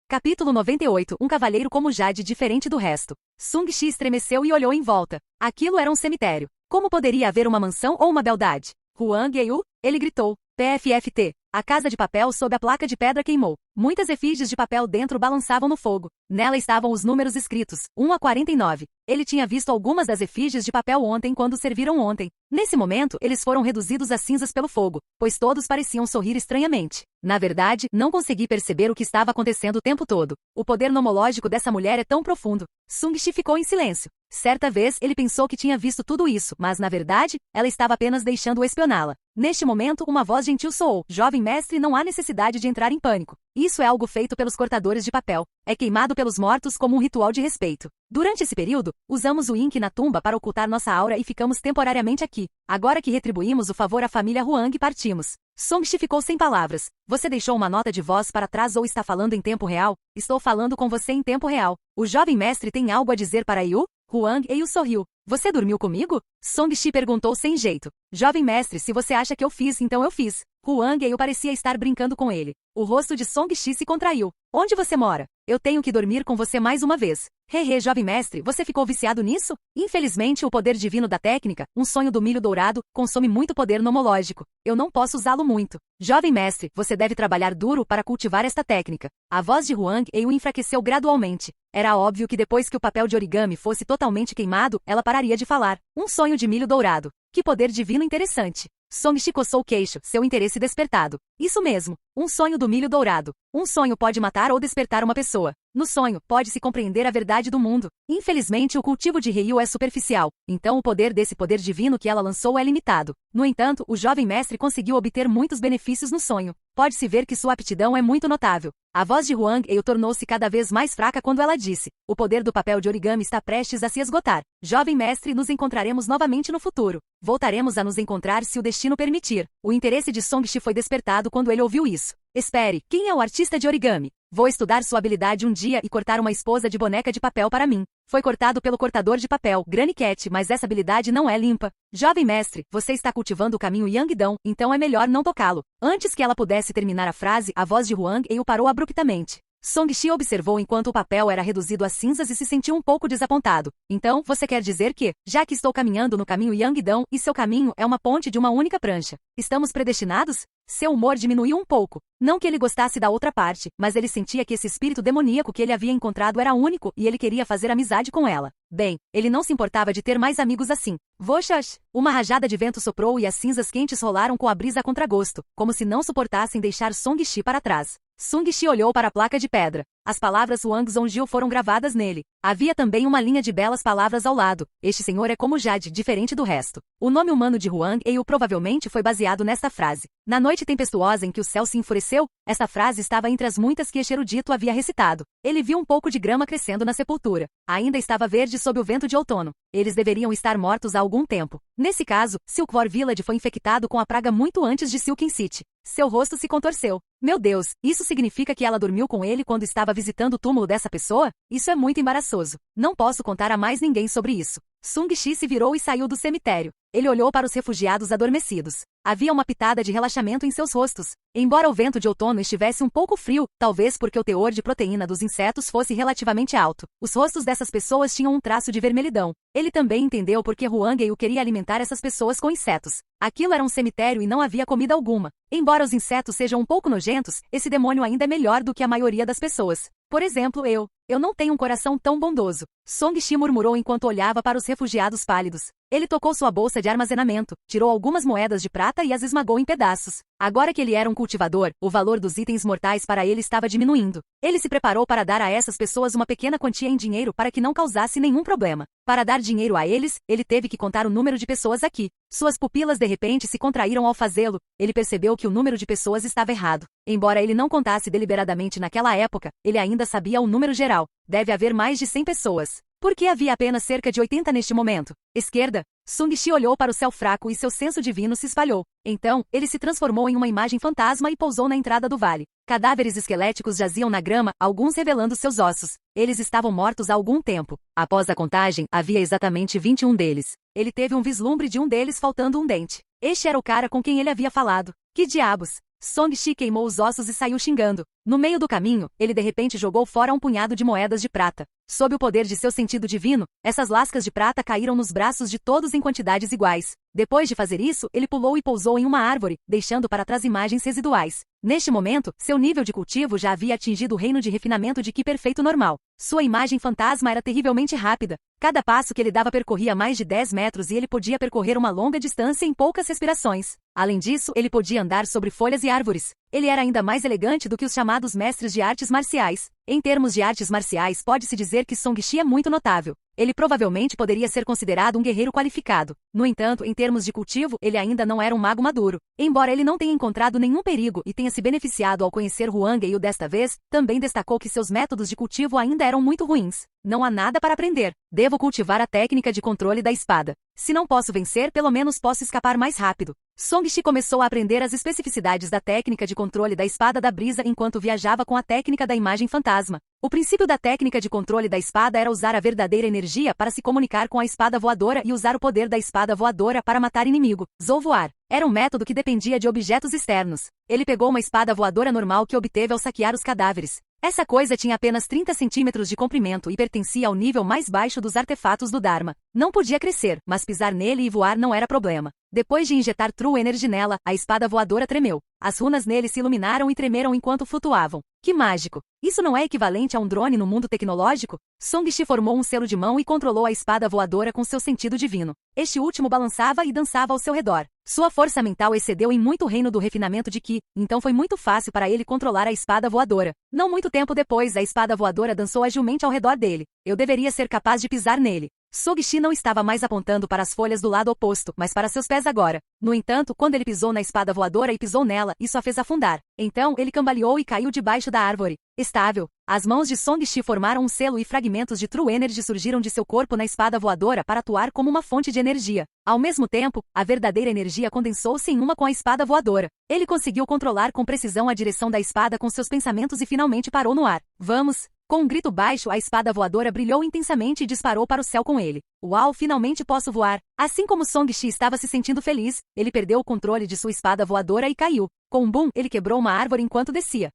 Capítulo 98. Um cavalheiro como Jade diferente do resto. Song Shi estremeceu e olhou em volta. Aquilo era um cemitério. Como poderia haver uma mansão ou uma beldade? Huang Ei? Ele gritou. PFFT. A casa de papel sob a placa de pedra queimou. Muitas efígies de papel dentro balançavam no fogo. Nela estavam os números escritos, 1 a 49. Ele tinha visto algumas das efígies de papel ontem quando serviram ontem. Nesse momento, eles foram reduzidos a cinzas pelo fogo, pois todos pareciam sorrir estranhamente. Na verdade, não consegui perceber o que estava acontecendo o tempo todo. O poder nomológico dessa mulher é tão profundo. Song Shi ficou em silêncio. Certa vez, ele pensou que tinha visto tudo isso, mas na verdade, ela estava apenas deixando-o espioná-la. Neste momento, uma voz gentil soou. Jovem mestre, não há necessidade de entrar em pânico. Isso é algo feito pelos cortadores de papel. É queimado pelos mortos como um ritual de respeito. Durante esse período, usamos o ink na tumba para ocultar nossa aura e ficamos temporariamente aqui. Agora que retribuímos o favor à família Huang, partimos. Song Shi ficou sem palavras. Você deixou uma nota de voz para trás ou está falando em tempo real? Estou falando com você em tempo real. O jovem mestre tem algo a dizer para Yu? Huang Ei sorriu. Você dormiu comigo? Song Shi perguntou sem jeito. Jovem mestre, se você acha que eu fiz, então eu fiz. Huang Ei parecia estar brincando com ele. O rosto de Song Shi se contraiu. Onde você mora? Eu tenho que dormir com você mais uma vez. Hehe, jovem mestre, você ficou viciado nisso? Infelizmente, o poder divino da técnica, um sonho do milho dourado, consome muito poder nomológico. Eu não posso usá-lo muito. Jovem mestre, você deve trabalhar duro para cultivar esta técnica. A voz de Huang Ei o enfraqueceu gradualmente. Era óbvio que depois que o papel de origami fosse totalmente queimado, ela pararia de falar. Um sonho de milho dourado. Que poder divino interessante. Songshi coçou o queixo, seu interesse despertado. Isso mesmo, um sonho do milho dourado. Um sonho pode matar ou despertar uma pessoa. No sonho, pode-se compreender a verdade do mundo. Infelizmente, o cultivo de Ryu é superficial, então o poder desse poder divino que ela lançou é limitado. No entanto, o jovem mestre conseguiu obter muitos benefícios no sonho. Pode-se ver que sua aptidão é muito notável. A voz de Huang Ei tornou-se cada vez mais fraca quando ela disse: o poder do papel de origami está prestes a se esgotar. Jovem mestre, nos encontraremos novamente no futuro. Voltaremos a nos encontrar se o destino permitir. O interesse de Songshi foi despertado quando ele ouviu isso. Espere, quem é o artista de origami? Vou estudar sua habilidade um dia e cortar uma esposa de boneca de papel para mim. Foi cortado pelo cortador de papel, Granny Cat, mas essa habilidade não é limpa. Jovem mestre, você está cultivando o caminho Yangdão, então é melhor não tocá-lo. Antes que ela pudesse terminar a frase, a voz de Huang Ei o parou abruptamente. Songshi observou enquanto o papel era reduzido a cinzas e se sentiu um pouco desapontado. Então, você quer dizer que, já que estou caminhando no caminho Yangdão e seu caminho é uma ponte de uma única prancha, estamos predestinados? Seu humor diminuiu um pouco. Não que ele gostasse da outra parte, mas ele sentia que esse espírito demoníaco que ele havia encontrado era único e ele queria fazer amizade com ela. Bem, ele não se importava de ter mais amigos assim. Voxas! Uma rajada de vento soprou e as cinzas quentes rolaram com a brisa a contragosto, como se não suportassem deixar Songshi para trás. Songshi olhou para a placa de pedra. As palavras Wang Zongjil foram gravadas nele. Havia também uma linha de belas palavras ao lado. Este senhor é como Jade, diferente do resto. O nome humano de Huang Ei provavelmente foi baseado nesta frase. Na noite tempestuosa em que o céu se enfureceu, esta frase estava entre as muitas que este erudito havia recitado. Ele viu um pouco de grama crescendo na sepultura. Ainda estava verde sob o vento de outono. Eles deveriam estar mortos há algum tempo. Nesse caso, Silkvor Village foi infectado com a praga muito antes de Silken City. Seu rosto se contorceu. Meu Deus, isso significa que ela dormiu com ele quando estava visitando o túmulo dessa pessoa? Isso é muito embaraçoso. Não posso contar a mais ninguém sobre isso. Songshi se virou e saiu do cemitério. Ele olhou para os refugiados adormecidos. Havia uma pitada de relaxamento em seus rostos. Embora o vento de outono estivesse um pouco frio, talvez porque o teor de proteína dos insetos fosse relativamente alto, os rostos dessas pessoas tinham um traço de vermelhidão. Ele também entendeu por que Huang Ei queria alimentar essas pessoas com insetos. Aquilo era um cemitério e não havia comida alguma. Embora os insetos sejam um pouco nojentos, esse demônio ainda é melhor do que a maioria das pessoas. Por exemplo, eu não tenho um coração tão bondoso. Songshi murmurou enquanto olhava para os refugiados pálidos. Ele tocou sua bolsa de armazenamento, tirou algumas moedas de prata e as esmagou em pedaços. Agora que ele era um cultivador, o valor dos itens mortais para ele estava diminuindo. Ele se preparou para dar a essas pessoas uma pequena quantia em dinheiro para que não causasse nenhum problema. Para dar dinheiro a eles, ele teve que contar o número de pessoas aqui. Suas pupilas de repente se contraíram ao fazê-lo. Ele percebeu que o número de pessoas estava errado. Embora ele não contasse deliberadamente naquela época, ele ainda sabia o número geral. Deve haver mais de 100 pessoas. Por que havia apenas cerca de 80 neste momento? Esquerda. Songshi olhou para o céu fraco e seu senso divino se espalhou. Então, ele se transformou em uma imagem fantasma e pousou na entrada do vale. Cadáveres esqueléticos jaziam na grama, alguns revelando seus ossos. Eles estavam mortos há algum tempo. Após a contagem, havia exatamente 21 deles. Ele teve um vislumbre de um deles faltando um dente. Este era o cara com quem ele havia falado. Que diabos? Songshi queimou os ossos e saiu xingando. No meio do caminho, ele de repente jogou fora um punhado de moedas de prata. Sob o poder de seu sentido divino, essas lascas de prata caíram nos braços de todos em quantidades iguais. Depois de fazer isso, ele pulou e pousou em uma árvore, deixando para trás imagens residuais. Neste momento, seu nível de cultivo já havia atingido o reino de refinamento de Ki perfeito normal. Sua imagem fantasma era terrivelmente rápida. Cada passo que ele dava percorria mais de 10 metros e ele podia percorrer uma longa distância em poucas respirações. Além disso, ele podia andar sobre folhas e árvores. Ele era ainda mais elegante do que os chamados mestres de artes marciais. Em termos de artes marciais, pode-se dizer que Songshi é muito notável. Ele provavelmente poderia ser considerado um guerreiro qualificado. No entanto, em termos de cultivo, ele ainda não era um mago maduro. Embora ele não tenha encontrado nenhum perigo e tenha se beneficiado ao conhecer Huang Ei desta vez, também destacou que seus métodos de cultivo ainda eram muito ruins. Não há nada para aprender. Devo cultivar a técnica de controle da espada. Se não posso vencer, pelo menos posso escapar mais rápido. Songshi começou a aprender as especificidades da técnica de controle da espada da brisa enquanto viajava com a técnica da imagem fantasma. O princípio da técnica de controle da espada era usar a verdadeira energia para se comunicar com a espada voadora e usar o poder da espada voadora para matar inimigo. Zouvoar. Era um método que dependia de objetos externos. Ele pegou uma espada voadora normal que obteve ao saquear os cadáveres. Essa coisa tinha apenas 30 centímetros de comprimento e pertencia ao nível mais baixo dos artefatos do Dharma. Não podia crescer, mas pisar nele e voar não era problema. Depois de injetar True Energy nela, a espada voadora tremeu. As runas nele se iluminaram e tremeram enquanto flutuavam. Que mágico! Isso não é equivalente a um drone no mundo tecnológico? Song-Shi formou um selo de mão e controlou a espada voadora com seu sentido divino. Este último balançava e dançava ao seu redor. Sua força mental excedeu em muito o reino do refinamento de Qi, então foi muito fácil para ele controlar a espada voadora. Não muito tempo depois, a espada voadora dançou agilmente ao redor dele. Eu deveria ser capaz de pisar nele. Song-Shi não estava mais apontando para as folhas do lado oposto, mas para seus pés agora. No entanto, quando ele pisou na espada voadora e pisou nela, isso a fez afundar. Então, ele cambaleou e caiu debaixo da árvore. Estável. As mãos de Song-Shi formaram um selo e fragmentos de True Energy surgiram de seu corpo na espada voadora para atuar como uma fonte de energia. Ao mesmo tempo, a verdadeira energia condensou-se em uma com a espada voadora. Ele conseguiu controlar com precisão a direção da espada com seus pensamentos e finalmente parou no ar. Vamos! Com um grito baixo, a espada voadora brilhou intensamente e disparou para o céu com ele. Uau, finalmente posso voar! Assim como Song-Shi estava se sentindo feliz, ele perdeu o controle de sua espada voadora e caiu. Com um boom, ele quebrou uma árvore enquanto descia.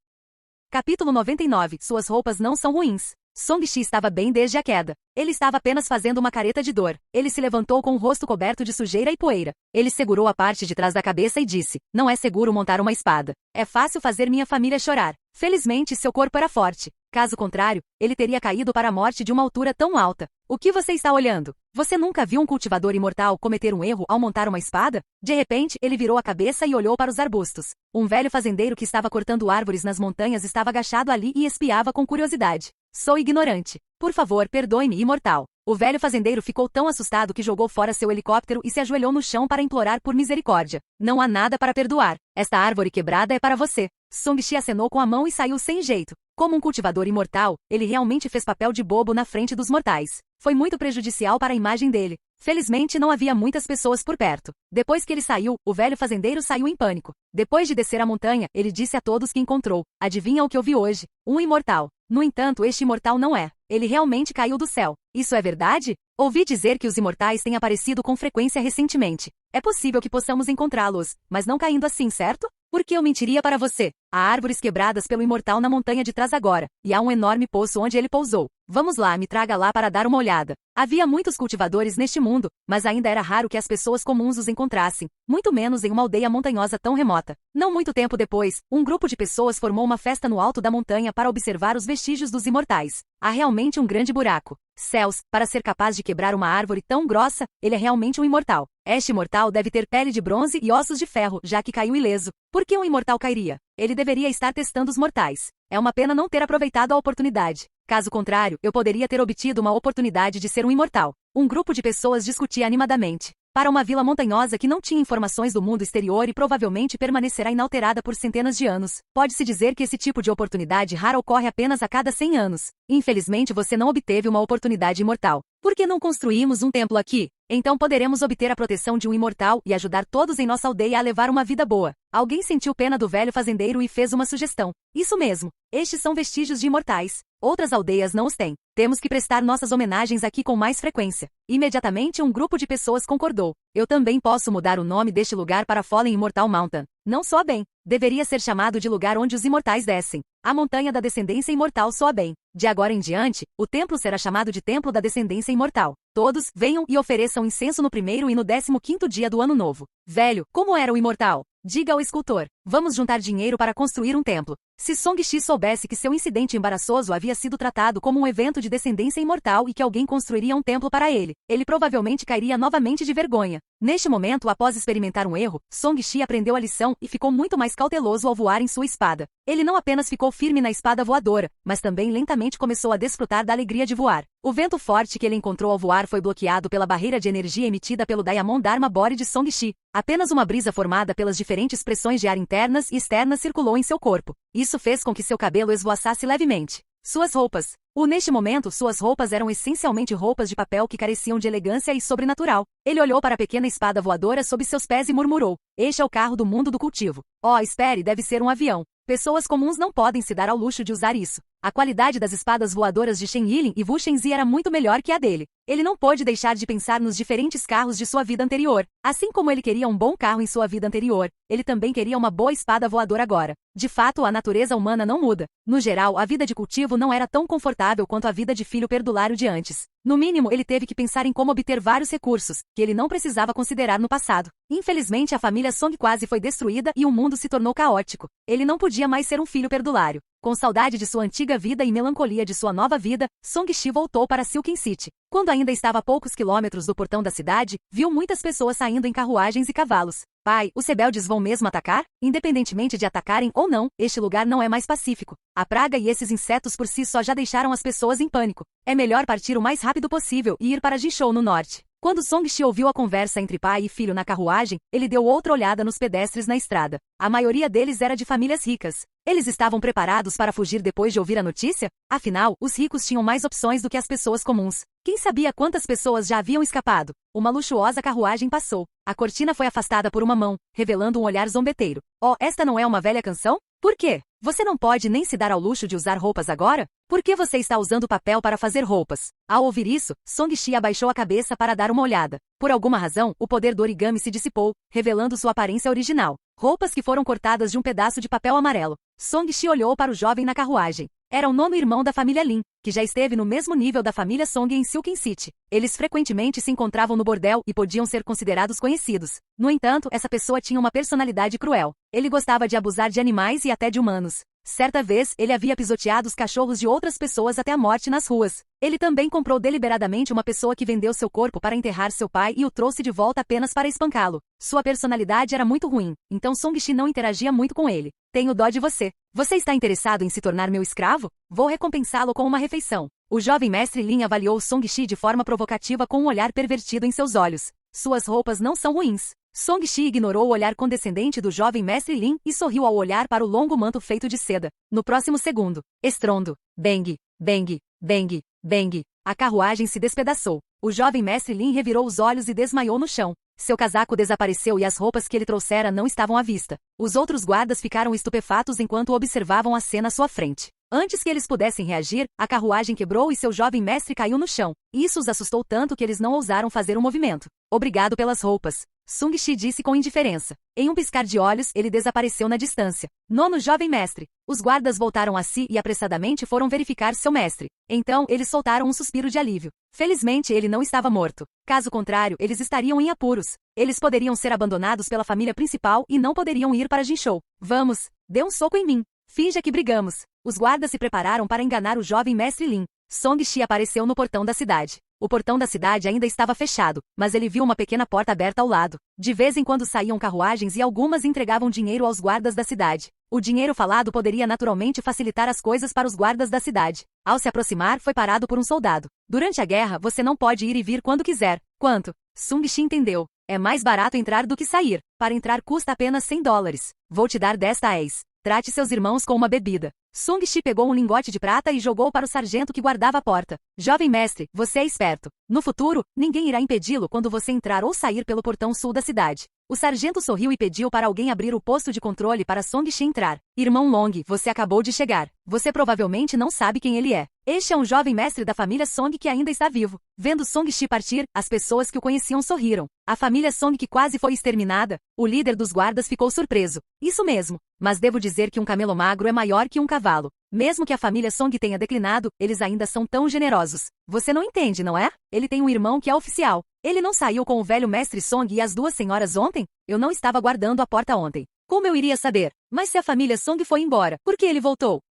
Capítulo 99. Suas roupas não são ruins. Song-Shi estava bem desde a queda. Ele estava apenas fazendo uma careta de dor. Ele se levantou com o rosto coberto de sujeira e poeira. Ele segurou a parte de trás da cabeça e disse: "Não é seguro montar uma espada. É fácil fazer minha família chorar." Felizmente, seu corpo era forte. Caso contrário, ele teria caído para a morte de uma altura tão alta. O que você está olhando? Você nunca viu um cultivador imortal cometer um erro ao montar uma espada? De repente, ele virou a cabeça e olhou para os arbustos. Um velho fazendeiro que estava cortando árvores nas montanhas estava agachado ali e espiava com curiosidade. "Sou ignorante. Por favor, perdoe-me, imortal." O velho fazendeiro ficou tão assustado que jogou fora seu helicóptero e se ajoelhou no chão para implorar por misericórdia. "Não há nada para perdoar. Esta árvore quebrada é para você." Song-Shi acenou com a mão e saiu sem jeito. Como um cultivador imortal, ele realmente fez papel de bobo na frente dos mortais. Foi muito prejudicial para a imagem dele. Felizmente não havia muitas pessoas por perto. Depois que ele saiu, o velho fazendeiro saiu em pânico. Depois de descer a montanha, ele disse a todos que encontrou: "Adivinha o que eu vi hoje? Um imortal." No entanto, este imortal não é. Ele realmente caiu do céu. Isso é verdade? Ouvi dizer que os imortais têm aparecido com frequência recentemente. É possível que possamos encontrá-los, mas não caindo assim, certo? Por que eu mentiria para você? Há árvores quebradas pelo imortal na montanha de trás agora, e há um enorme poço onde ele pousou. Vamos lá, me traga lá para dar uma olhada. Havia muitos cultivadores neste mundo, mas ainda era raro que as pessoas comuns os encontrassem, muito menos em uma aldeia montanhosa tão remota. Não muito tempo depois, um grupo de pessoas formou uma festa no alto da montanha para observar os vestígios dos imortais. Há realmente um grande buraco. Céus, para ser capaz de quebrar uma árvore tão grossa, ele é realmente um imortal. Este imortal deve ter pele de bronze e ossos de ferro, já que caiu ileso. Por que um imortal cairia? Ele deveria estar testando os mortais. É uma pena não ter aproveitado a oportunidade. Caso contrário, eu poderia ter obtido uma oportunidade de ser um imortal. Um grupo de pessoas discutia animadamente. Para uma vila montanhosa que não tinha informações do mundo exterior e provavelmente permanecerá inalterada por centenas de anos, pode-se dizer que esse tipo de oportunidade rara ocorre apenas a cada 100 anos. Infelizmente você não obteve uma oportunidade imortal. Por que não construímos um templo aqui? Então poderemos obter a proteção de um imortal e ajudar todos em nossa aldeia a levar uma vida boa. Alguém sentiu pena do velho fazendeiro e fez uma sugestão. Isso mesmo. Estes são vestígios de imortais. Outras aldeias não os têm. Temos que prestar nossas homenagens aqui com mais frequência. Imediatamente um grupo de pessoas concordou. Eu também posso mudar o nome deste lugar para Fallen Immortal Mountain. Não soa bem. Deveria ser chamado de lugar onde os imortais descem. A montanha da descendência imortal soa bem. De agora em diante, o templo será chamado de Templo da Descendência Imortal. Todos, venham e ofereçam incenso no primeiro e no 15º dia do ano novo. Velho, como era o imortal? Diga ao escultor. Vamos juntar dinheiro para construir um templo. Se Song-Shi soubesse que seu incidente embaraçoso havia sido tratado como um evento de descendência imortal e que alguém construiria um templo para ele, ele provavelmente cairia novamente de vergonha. Neste momento, após experimentar um erro, Song-Shi aprendeu a lição e ficou muito mais cauteloso ao voar em sua espada. Ele não apenas ficou firme na espada voadora, mas também lentamente começou a desfrutar da alegria de voar. O vento forte que ele encontrou ao voar foi bloqueado pela barreira de energia emitida pelo Diamond Dharma Body de Song-Shi. Apenas uma brisa formada pelas diferentes pressões de ar internas e externas circulou em seu corpo. Isso fez com que seu cabelo esvoaçasse levemente. Suas roupas. Neste momento, suas roupas eram essencialmente roupas de papel que careciam de elegância e sobrenatural. Ele olhou para a pequena espada voadora sob seus pés e murmurou: "Este é o carro do mundo do cultivo. Oh, espere, deve ser um avião. Pessoas comuns não podem se dar ao luxo de usar isso." A qualidade das espadas voadoras de Shen Yilin e Wu Shenzi era muito melhor que a dele. Ele não pôde deixar de pensar nos diferentes carros de sua vida anterior. Assim como ele queria um bom carro em sua vida anterior, ele também queria uma boa espada voadora agora. De fato, a natureza humana não muda. No geral, a vida de cultivo não era tão confortável quanto a vida de filho perdulário de antes. No mínimo, ele teve que pensar em como obter vários recursos, que ele não precisava considerar no passado. Infelizmente, a família Song quase foi destruída e o mundo se tornou caótico. Ele não podia mais ser um filho perdulário. Com saudade de sua antiga vida e melancolia de sua nova vida, Song-Shi voltou para Silken City. Quando ainda estava a poucos quilômetros do portão da cidade, viu muitas pessoas saindo em carruagens e cavalos. Pai, os rebeldes vão mesmo atacar? Independentemente de atacarem ou não, este lugar não é mais pacífico. A praga e esses insetos por si só já deixaram as pessoas em pânico. É melhor partir o mais rápido possível e ir para Jinchou no norte. Quando Song-Shi ouviu a conversa entre pai e filho na carruagem, ele deu outra olhada nos pedestres na estrada. A maioria deles era de famílias ricas. Eles estavam preparados para fugir depois de ouvir a notícia? Afinal, os ricos tinham mais opções do que as pessoas comuns. Quem sabia quantas pessoas já haviam escapado? Uma luxuosa carruagem passou. A cortina foi afastada por uma mão, revelando um olhar zombeteiro. Oh, esta não é uma velha canção? Por quê? Você não pode nem se dar ao luxo de usar roupas agora? Por que você está usando papel para fazer roupas? Ao ouvir isso, Song-Shi abaixou a cabeça para dar uma olhada. Por alguma razão, o poder do origami se dissipou, revelando sua aparência original. Roupas que foram cortadas de um pedaço de papel amarelo. Song-Shi olhou para o jovem na carruagem. Era o nono irmão da família Lin, que já esteve no mesmo nível da família Song em Silken City. Eles frequentemente se encontravam no bordel e podiam ser considerados conhecidos. No entanto, essa pessoa tinha uma personalidade cruel. Ele gostava de abusar de animais e até de humanos. Certa vez, ele havia pisoteado os cachorros de outras pessoas até a morte nas ruas. Ele também comprou deliberadamente uma pessoa que vendeu seu corpo para enterrar seu pai e o trouxe de volta apenas para espancá-lo. Sua personalidade era muito ruim, então Song-Shi não interagia muito com ele. Tenho dó de você. Você está interessado em se tornar meu escravo? Vou recompensá-lo com uma refeição. O jovem mestre Lin avaliou Song-Shi de forma provocativa com um olhar pervertido em seus olhos. Suas roupas não são ruins. Song-Shi ignorou o olhar condescendente do jovem mestre Lin e sorriu ao olhar para o longo manto feito de seda. No próximo segundo, estrondo, bang, bang, bang, bang. A carruagem se despedaçou. O jovem mestre Lin revirou os olhos e desmaiou no chão. Seu casaco desapareceu e as roupas que ele trouxera não estavam à vista. Os outros guardas ficaram estupefatos enquanto observavam a cena à sua frente. Antes que eles pudessem reagir, a carruagem quebrou e seu jovem mestre caiu no chão. Isso os assustou tanto que eles não ousaram fazer um movimento. Obrigado pelas roupas. Song-Shi disse com indiferença. Em um piscar de olhos, ele desapareceu na distância. Nono jovem mestre. Os guardas voltaram a si e apressadamente foram verificar seu mestre. Então, eles soltaram um suspiro de alívio. Felizmente, ele não estava morto. Caso contrário, eles estariam em apuros. Eles poderiam ser abandonados pela família principal e não poderiam ir para Jinchou. Vamos, dê um soco em mim. Finja que brigamos. Os guardas se prepararam para enganar o jovem mestre Lin. Song-Shi apareceu no portão da cidade. O portão da cidade ainda estava fechado, mas ele viu uma pequena porta aberta ao lado. De vez em quando saíam carruagens e algumas entregavam dinheiro aos guardas da cidade. O dinheiro falado poderia naturalmente facilitar as coisas para os guardas da cidade. Ao se aproximar, foi parado por um soldado. Durante a guerra, você não pode ir e vir quando quiser. Quanto? Song-Shi entendeu. É mais barato entrar do que sair. Para entrar custa apenas $100. Vou te dar 10 taéis. Trate seus irmãos com uma bebida. Song-Shi pegou um lingote de prata e jogou para o sargento que guardava a porta. Jovem mestre, você é esperto. No futuro, ninguém irá impedi-lo quando você entrar ou sair pelo portão sul da cidade. O sargento sorriu e pediu para alguém abrir o posto de controle para Song-Shi entrar. Irmão Long, você acabou de chegar. Você provavelmente não sabe quem ele é. Este é um jovem mestre da família Song que ainda está vivo. Vendo Song-Shi partir, as pessoas que o conheciam sorriram. A família Song que quase foi exterminada, o líder dos guardas ficou surpreso. Isso mesmo. Mas devo dizer que um camelo magro é maior que um cavalo. Mesmo que a família Song tenha declinado, eles ainda são tão generosos. Você não entende, não é? Ele tem um irmão que é oficial. Ele não saiu com o velho mestre Song e as duas senhoras ontem? Eu não estava guardando a porta ontem. Como eu iria saber? Mas se a família Song foi embora, por que ele voltou?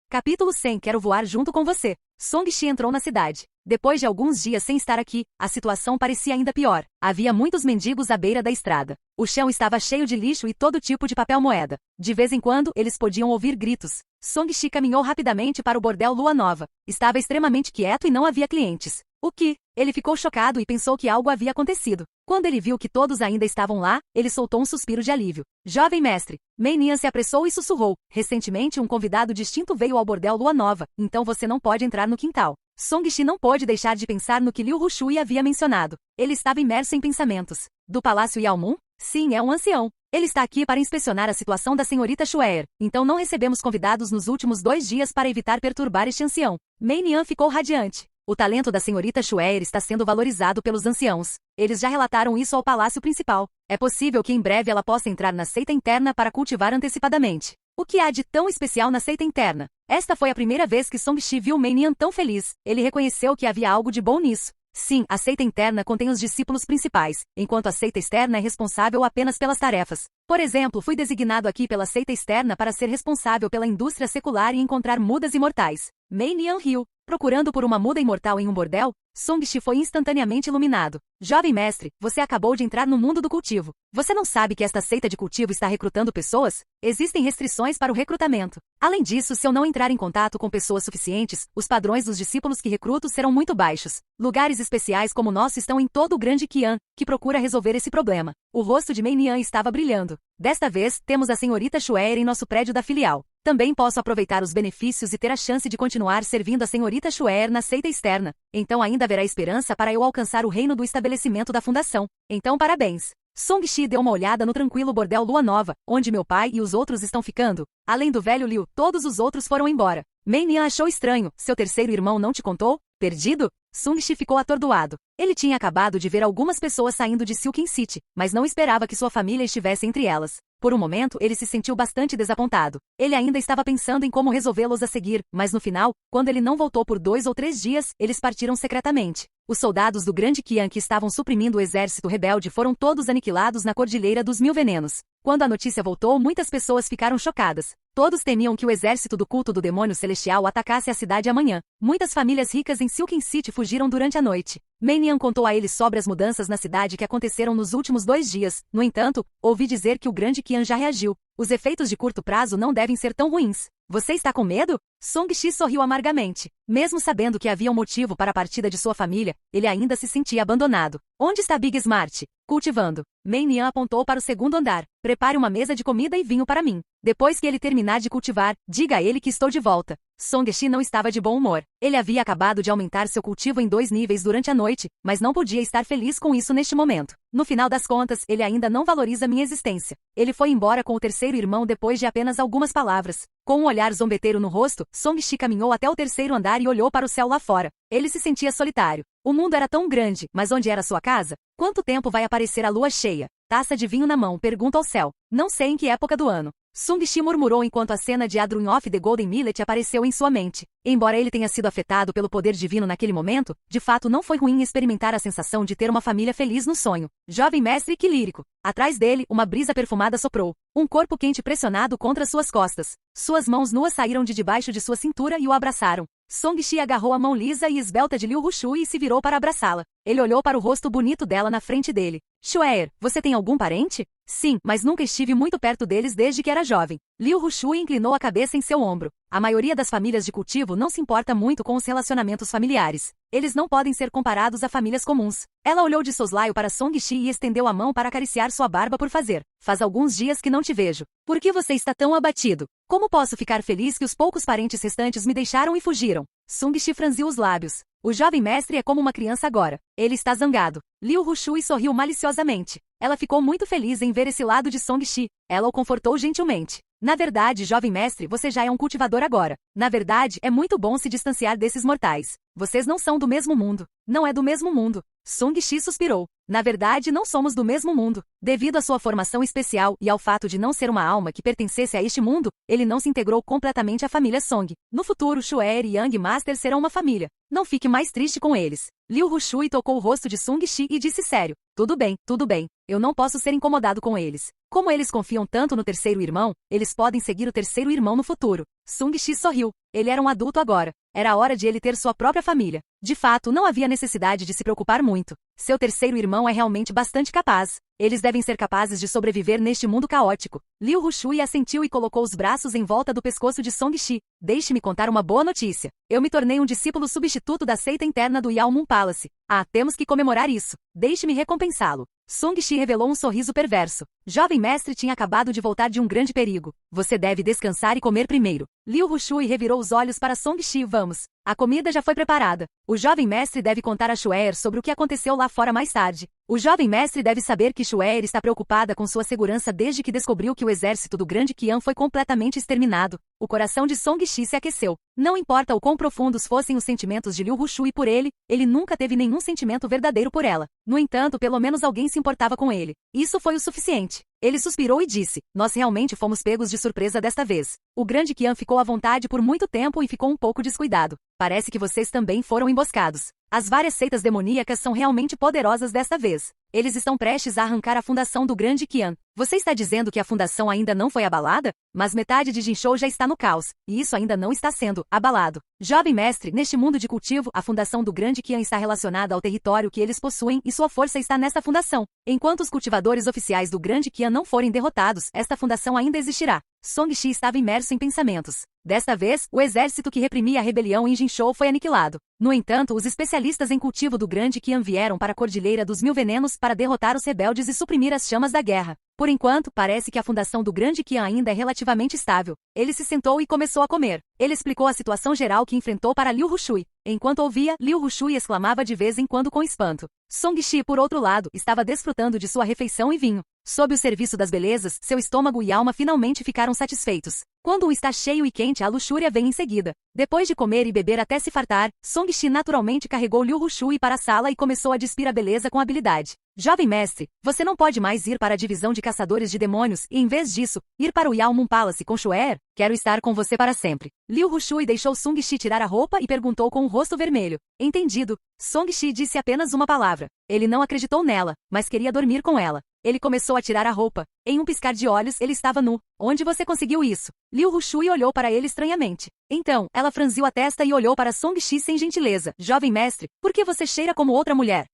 Capítulo 100. Quero voar junto com você. Song-Shi entrou na cidade. Depois de alguns dias sem estar aqui, a situação parecia ainda pior. Havia muitos mendigos à beira da estrada. O chão estava cheio de lixo e todo tipo de papel moeda. De vez em quando, eles podiam ouvir gritos. Song-Shi caminhou rapidamente para o bordel Lua Nova. Estava extremamente quieto e não havia clientes. O que? Ele ficou chocado e pensou que algo havia acontecido. Quando ele viu que todos ainda estavam lá, ele soltou um suspiro de alívio. Jovem mestre. Mei Nian se apressou e sussurrou. Recentemente um convidado distinto veio ao bordel Lua Nova, então você não pode entrar no quintal. Song-Shi não pôde deixar de pensar no que Liu Rushui havia mencionado. Ele estava imerso em pensamentos. Do Palácio Yao Mun? Sim, é um ancião. Ele está aqui para inspecionar a situação da senhorita Shue'er, então não recebemos convidados nos últimos 2 dias para evitar perturbar este ancião. Mei Nian ficou radiante. O talento da senhorita Shue'er está sendo valorizado pelos anciãos. Eles já relataram isso ao palácio principal. É possível que em breve ela possa entrar na seita interna para cultivar antecipadamente. O que há de tão especial na seita interna? Esta foi a primeira vez que Song Shi viu Mei Nian tão feliz. Ele reconheceu que havia algo de bom nisso. Sim, a seita interna contém os discípulos principais, enquanto a seita externa é responsável apenas pelas tarefas. Por exemplo, fui designado aqui pela seita externa para ser responsável pela indústria secular e encontrar mudas imortais. Mei Nian riu. Procurando por uma muda imortal em um bordel, Song Shi foi instantaneamente iluminado. Jovem mestre, você acabou de entrar no mundo do cultivo. Você não sabe que esta seita de cultivo está recrutando pessoas? Existem restrições para o recrutamento. Além disso, se eu não entrar em contato com pessoas suficientes, os padrões dos discípulos que recruto serão muito baixos. Lugares especiais como o nosso estão em todo o grande Qian, que procura resolver esse problema. O rosto de Mei Nian estava brilhando. Desta vez, temos a senhorita Shue'er em nosso prédio da filial. Também posso aproveitar os benefícios e ter a chance de continuar servindo a senhorita Shue'er na seita externa. Então ainda haverá esperança para eu alcançar o reino do estabelecimento da fundação. Então parabéns. Song Shi deu uma olhada no tranquilo bordel Lua Nova, onde meu pai e os outros estão ficando. Além do velho Liu, todos os outros foram embora. Mei Nian achou estranho. Seu terceiro irmão não te contou? Perdido? Song Shi ficou atordoado. Ele tinha acabado de ver algumas pessoas saindo de Silken City, mas não esperava que sua família estivesse entre elas. Por um momento, ele se sentiu bastante desapontado. Ele ainda estava pensando em como resolvê-los a seguir, mas no final, quando ele não voltou por 2 ou 3 dias, eles partiram secretamente. Os soldados do Grande Qian que estavam suprimindo o exército rebelde foram todos aniquilados na Cordilheira dos Mil Venenos. Quando a notícia voltou, muitas pessoas ficaram chocadas. Todos temiam que o exército do culto do demônio celestial atacasse a cidade amanhã. Muitas famílias ricas em Silken City fugiram durante a noite. Mei Nian contou a eles sobre as mudanças na cidade que aconteceram nos últimos 2 dias. No entanto, ouvi dizer que o Grande Qian já reagiu. Os efeitos de curto prazo não devem ser tão ruins. Você está com medo? Song Shi sorriu amargamente. Mesmo sabendo que havia um motivo para a partida de sua família, ele ainda se sentia abandonado. Onde está Big Smart? Cultivando. Mei Nian apontou para o segundo andar. Prepare uma mesa de comida e vinho para mim. Depois que ele terminar de cultivar, diga a ele que estou de volta. Song Shi não estava de bom humor. Ele havia acabado de aumentar seu cultivo em 2 níveis durante a noite, mas não podia estar feliz com isso neste momento. No final das contas, ele ainda não valoriza minha existência. Ele foi embora com o terceiro irmão depois de apenas algumas palavras. Com um olhar zombeteiro no rosto, Song Shi caminhou até o terceiro andar e olhou para o céu lá fora. Ele se sentia solitário. O mundo era tão grande, mas onde era sua casa? Quanto tempo vai aparecer a lua cheia? Taça de vinho na mão, pergunta ao céu. Não sei em que época do ano. Sung Shi murmurou enquanto a cena de Adrun of the Golden Millet apareceu em sua mente. Embora ele tenha sido afetado pelo poder divino naquele momento, de fato não foi ruim experimentar a sensação de ter uma família feliz no sonho. Jovem mestre que lírico. Atrás dele, uma brisa perfumada soprou. Um corpo quente pressionado contra suas costas. Suas mãos nuas saíram de debaixo de sua cintura e o abraçaram. Song Shi agarrou a mão lisa e esbelta de Liu Rushui e se virou para abraçá-la. Ele olhou para o rosto bonito dela na frente dele. Shue'er, você tem algum parente? Sim, mas nunca estive muito perto deles desde que era jovem. Liu Rushui inclinou a cabeça em seu ombro. A maioria das famílias de cultivo não se importa muito com os relacionamentos familiares. Eles não podem ser comparados a famílias comuns. Ela olhou de soslaio para Song Shi e estendeu a mão para acariciar sua barba por fazer. Faz alguns dias que não te vejo. Por que você está tão abatido? Como posso ficar feliz que os poucos parentes restantes me deixaram e fugiram? Sung Shi franziu os lábios. O jovem mestre é como uma criança agora. Ele está zangado. Liu Rushui sorriu maliciosamente. Ela ficou muito feliz em ver esse lado de Song Shi. Ela o confortou gentilmente. Na verdade, jovem mestre, você já é um cultivador agora. Na verdade, é muito bom se distanciar desses mortais. Vocês não são do mesmo mundo. Não é do mesmo mundo. Sung Shi suspirou. Na verdade, não somos do mesmo mundo. Devido à sua formação especial e ao fato de não ser uma alma que pertencesse a este mundo, ele não se integrou completamente à família Song. No futuro, Shue'er e Yang Master serão uma família. Não fique mais triste com eles. Liu Rushui tocou o rosto de Sung Shi e disse sério. Tudo bem, tudo bem. Eu não posso ser incomodado com eles. Como eles confiam tanto no terceiro irmão, eles podem seguir o terceiro irmão no futuro. Sung Shi sorriu. Ele era um adulto agora. Era a hora de ele ter sua própria família. De fato, não havia necessidade de se preocupar muito. Seu terceiro irmão é realmente bastante capaz. Eles devem ser capazes de sobreviver neste mundo caótico. Liu Rushui assentiu e colocou os braços em volta do pescoço de Song Shi. Deixe-me contar uma boa notícia. Eu me tornei um discípulo substituto da seita interna do Yao Moon Palace. Ah, temos que comemorar isso. Deixe-me recompensá-lo. Song Shi revelou um sorriso perverso. Jovem mestre tinha acabado de voltar de um grande perigo. Você deve descansar e comer primeiro. Liu Hushui revirou os olhos para Song Shi. Vamos. A comida já foi preparada. O jovem mestre deve contar a Xuer sobre o que aconteceu lá fora mais tarde. O jovem mestre deve saber que Xuer está preocupada com sua segurança desde que descobriu que o exército do grande Qian foi completamente exterminado. O coração de Song Shi se aqueceu. Não importa o quão profundos fossem os sentimentos de Liu Hushui por ele nunca teve nenhum sentimento verdadeiro por ela. No entanto, pelo menos alguém se importava com ele. Isso foi o suficiente. Ele suspirou e disse, nós realmente fomos pegos de surpresa desta vez. O grande Qian ficou à vontade por muito tempo e ficou um pouco descuidado. Parece que vocês também foram emboscados. As várias seitas demoníacas são realmente poderosas desta vez. Eles estão prestes a arrancar a fundação do grande Qian. Você está dizendo que a fundação ainda não foi abalada? Mas metade de Jinzhou já está no caos, e isso ainda não está sendo abalado. Jovem mestre, neste mundo de cultivo, a fundação do grande Qian está relacionada ao território que eles possuem e sua força está nessa fundação. Enquanto os cultivadores oficiais do grande Qian não forem derrotados, esta fundação ainda existirá. Song Shi estava imerso em pensamentos. Desta vez, o exército que reprimia a rebelião em Jinzhou foi aniquilado. No entanto, os especialistas em cultivo do grande Qian vieram para a Cordilheira dos Mil Venenos para derrotar os rebeldes e suprimir as chamas da guerra. Por enquanto, parece que a fundação do grande Qian ainda é relativamente estável. Ele se sentou e começou a comer. Ele explicou a situação geral que enfrentou para Liu Hushui. Enquanto ouvia, Liu Hushui exclamava de vez em quando com espanto. Song Shi, por outro lado, estava desfrutando de sua refeição e vinho. Sob o serviço das belezas, seu estômago e alma finalmente ficaram satisfeitos. Quando está cheio e quente, a luxúria vem em seguida. Depois de comer e beber até se fartar, Song Shi naturalmente carregou Liu Hushui para a sala e começou a despir a beleza com habilidade. Jovem mestre, você não pode mais ir para a divisão de caçadores de demônios e, em vez disso, ir para o Yao Moon Palace com Xuer? Quero estar com você para sempre. Liu Hushui deixou Song Shi tirar a roupa e perguntou com o rosto vermelho. Entendido. Song Shi disse apenas uma palavra. Ele não acreditou nela, mas queria dormir com ela. Ele começou a tirar a roupa. Em um piscar de olhos, ele estava nu. Onde você conseguiu isso? Liu Hushui olhou para ele estranhamente. Então, ela franziu a testa e olhou para Song Shi sem gentileza. Jovem mestre, por que você cheira como outra mulher?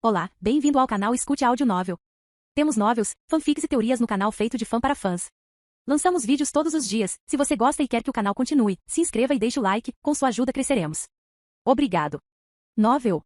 Olá, bem-vindo ao canal Escute Áudio Novel. Temos novels, fanfics e teorias no canal feito de fã para fãs. Lançamos vídeos todos os dias. Se você gosta e quer que o canal continue, se inscreva e deixe o like, com sua ajuda cresceremos. Obrigado. Novel.